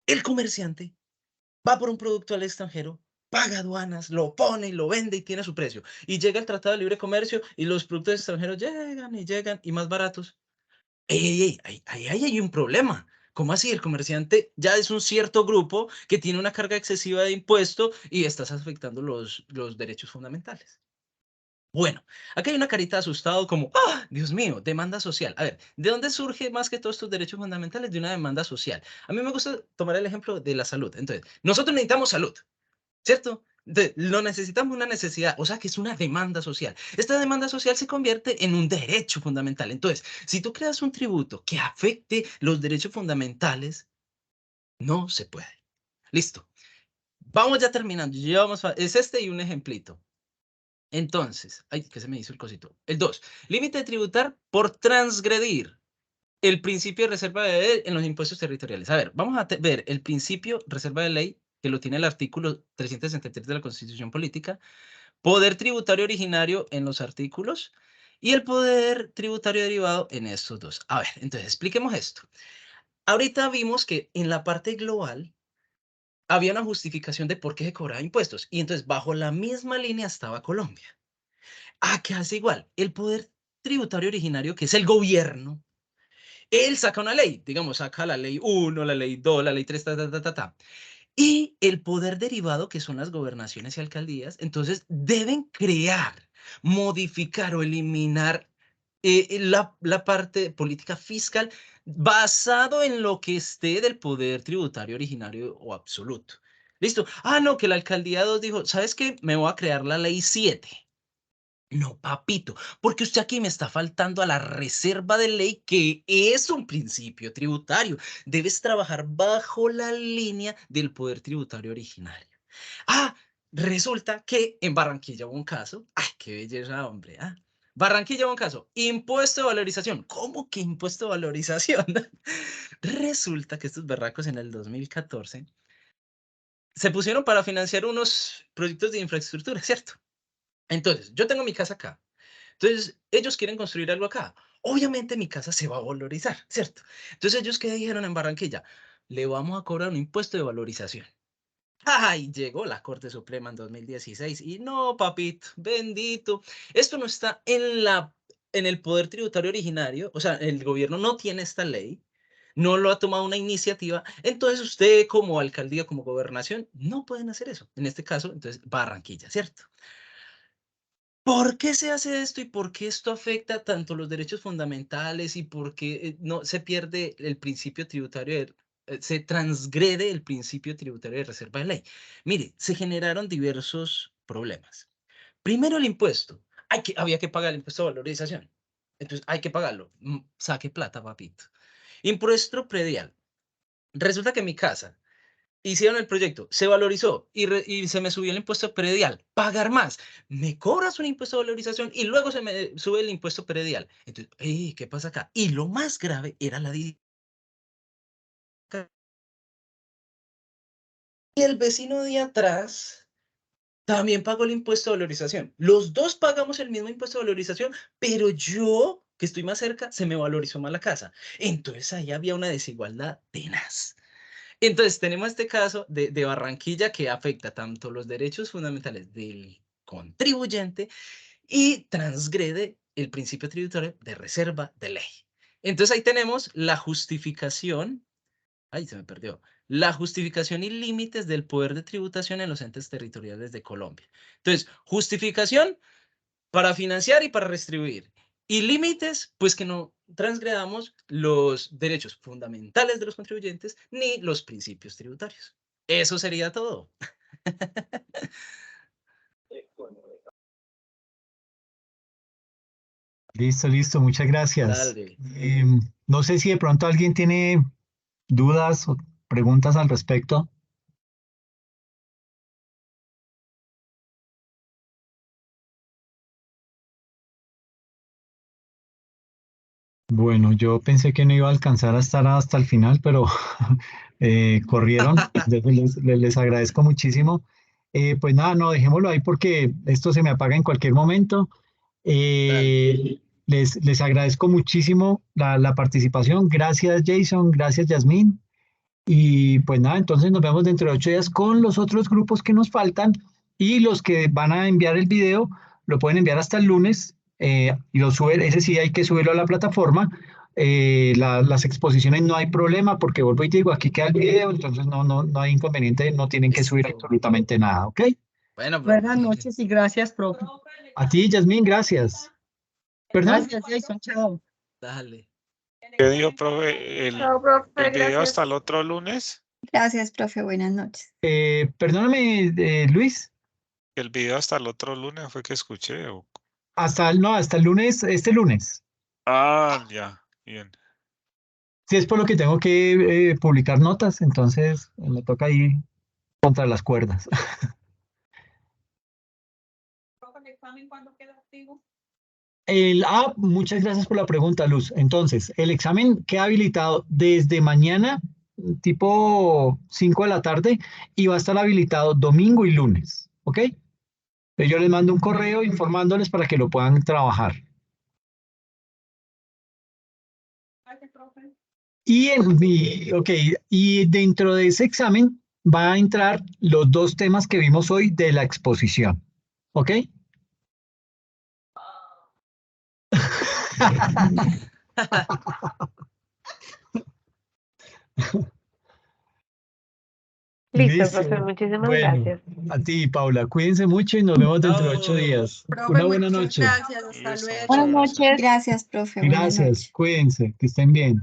el comerciante va por un producto al extranjero, paga aduanas, lo pone y lo vende y tiene su precio. Y llega el Tratado de Libre Comercio y los productos extranjeros llegan y más baratos. Ahí hay un problema. ¿Cómo así? El comerciante ya es un cierto grupo que tiene una carga excesiva de impuesto y estás afectando los derechos fundamentales. Bueno, aquí hay una carita de asustado como, ¡ah, Dios mío, demanda social! A ver, ¿de dónde surge más que todos estos derechos fundamentales? De una demanda social. A mí me gusta tomar el ejemplo de la salud. Entonces, nosotros necesitamos salud, ¿cierto? Lo necesitamos una necesidad, o sea que es una demanda social. Esta demanda social se convierte en un derecho fundamental. Entonces, si tú creas un tributo que afecte los derechos fundamentales, no se puede. Listo. Vamos ya terminando. Es este y un ejemplito. Entonces, ay, que se me hizo el cosito. El 2. Límite de tributar por transgredir el principio de reserva de ley en los impuestos territoriales. A ver, vamos a ver el principio reserva de ley, que lo tiene el artículo 363 de la Constitución Política, poder tributario originario en los artículos y el poder tributario derivado en estos dos. A ver, entonces expliquemos esto. Ahorita vimos que en la parte global había una justificación de por qué se cobraba impuestos y entonces bajo la misma línea estaba Colombia. Que hace igual, el poder tributario originario, que es el gobierno, él saca una ley, digamos, saca la ley 1, la ley 2, la ley 3, ta. Y el poder derivado, que son las gobernaciones y alcaldías, entonces deben crear, modificar o eliminar la parte política fiscal basado en lo que esté del poder tributario originario o absoluto. ¿Listo? No, que la alcaldía 2 dijo, ¿sabes qué? Me voy a crear la ley 7. No, papito, porque usted aquí me está faltando a la reserva de ley, que es un principio tributario. Debes trabajar bajo la línea del poder tributario originario. Resulta que en Barranquilla hubo un caso. Qué belleza, hombre. Barranquilla hubo un caso. Impuesto de valorización. ¿Cómo que impuesto de valorización? Resulta que estos berracos en el 2014 se pusieron para financiar unos proyectos de infraestructura, ¿cierto? Entonces, yo tengo mi casa acá. Entonces, ellos quieren construir algo acá. Obviamente mi casa se va a valorizar, ¿cierto? Entonces, ellos qué dijeron en Barranquilla, le vamos a cobrar un impuesto de valorización. Llegó la Corte Suprema en 2016 y no, papito, bendito. Esto no está en el poder tributario originario, o sea, el gobierno no tiene esta ley, no lo ha tomado una iniciativa, entonces usted como alcaldía, como gobernación, no pueden hacer eso. En este caso, entonces, Barranquilla, ¿cierto? ¿Por qué se hace esto y por qué esto afecta tanto los derechos fundamentales y por qué no se pierde el principio tributario, se transgrede el principio tributario de reserva de ley? Mire, se generaron diversos problemas. Primero, el impuesto. Había que pagar el impuesto de valorización. Entonces, hay que pagarlo. Saque plata, papito. Impuesto predial. Resulta que en mi casa hicieron el proyecto, se valorizó y se me subió el impuesto predial. Pagar más. Me cobras un impuesto de valorización y luego se me sube el impuesto predial. Entonces, ¿qué pasa acá? Y lo más grave era la y el vecino de atrás también pagó el impuesto de valorización. Los dos pagamos el mismo impuesto de valorización, pero yo, que estoy más cerca, se me valorizó más la casa. Entonces ahí había una desigualdad tenaz. Entonces tenemos este caso de Barranquilla que afecta tanto los derechos fundamentales del contribuyente y transgrede el principio tributario de reserva de ley. Entonces ahí tenemos la justificación. Ay, se me perdió. La justificación y límites del poder de tributación en los entes territoriales de Colombia. Entonces, justificación para financiar y para redistribuir. Y límites, pues que no transgredamos los derechos fundamentales de los contribuyentes ni los principios tributarios. Eso sería todo. Listo, listo, muchas gracias. Dale. No sé si de pronto alguien tiene dudas o preguntas al respecto. Bueno, yo pensé que no iba a alcanzar a estar hasta el final, pero corrieron. Les agradezco muchísimo. Pues nada, no, dejémoslo ahí porque esto se me apaga en cualquier momento. Les agradezco muchísimo la participación. Gracias, Jason. Gracias, Yasmín. Y pues nada, entonces nos vemos dentro de 8 días con los otros grupos que nos faltan y los que van a enviar el video lo pueden enviar hasta el lunes y lo suben, ese sí hay que subirlo a la plataforma. Las exposiciones no hay problema porque vuelvo y digo, aquí queda el video, entonces no hay inconveniente, no tienen que subir Listo. absolutamente nada, ¿ok? Bueno, Buenas noches y gracias, profe. A ti, Yasmín, gracias. ¿Perdón? Gracias, Jason. Chao. Dale. ¿Qué dijo, profe? Chao, profe, El video gracias. hasta el otro lunes. Gracias, profe, buenas noches. Perdóname, Luis, El video hasta el otro lunes fue que escuché. hasta el lunes, este lunes. Ah, ya, bien. Sí, es por lo que tengo que publicar notas, entonces me toca ir contra las cuerdas. ¿El examen cuándo queda activo? Muchas gracias por la pregunta, Luz. Entonces, el examen queda habilitado desde mañana, tipo 5 de la tarde, y va a estar habilitado domingo y lunes, ¿ok? Entonces, yo les mando un correo informándoles para que lo puedan trabajar. Gracias, profe. Y dentro de ese examen va a entrar los dos temas que vimos hoy de la exposición, ¿ok? Listo, Listo. profe, muchísimas Bueno, gracias. a ti, Paula, cuídense mucho y nos vemos dentro de 8 Chao. días. Profe, Una buena muchas noche. gracias. Hasta Listo, luego. muchas Buenas gracias. noches. Gracias, profe, buenas Gracias, noches. cuídense, que estén bien.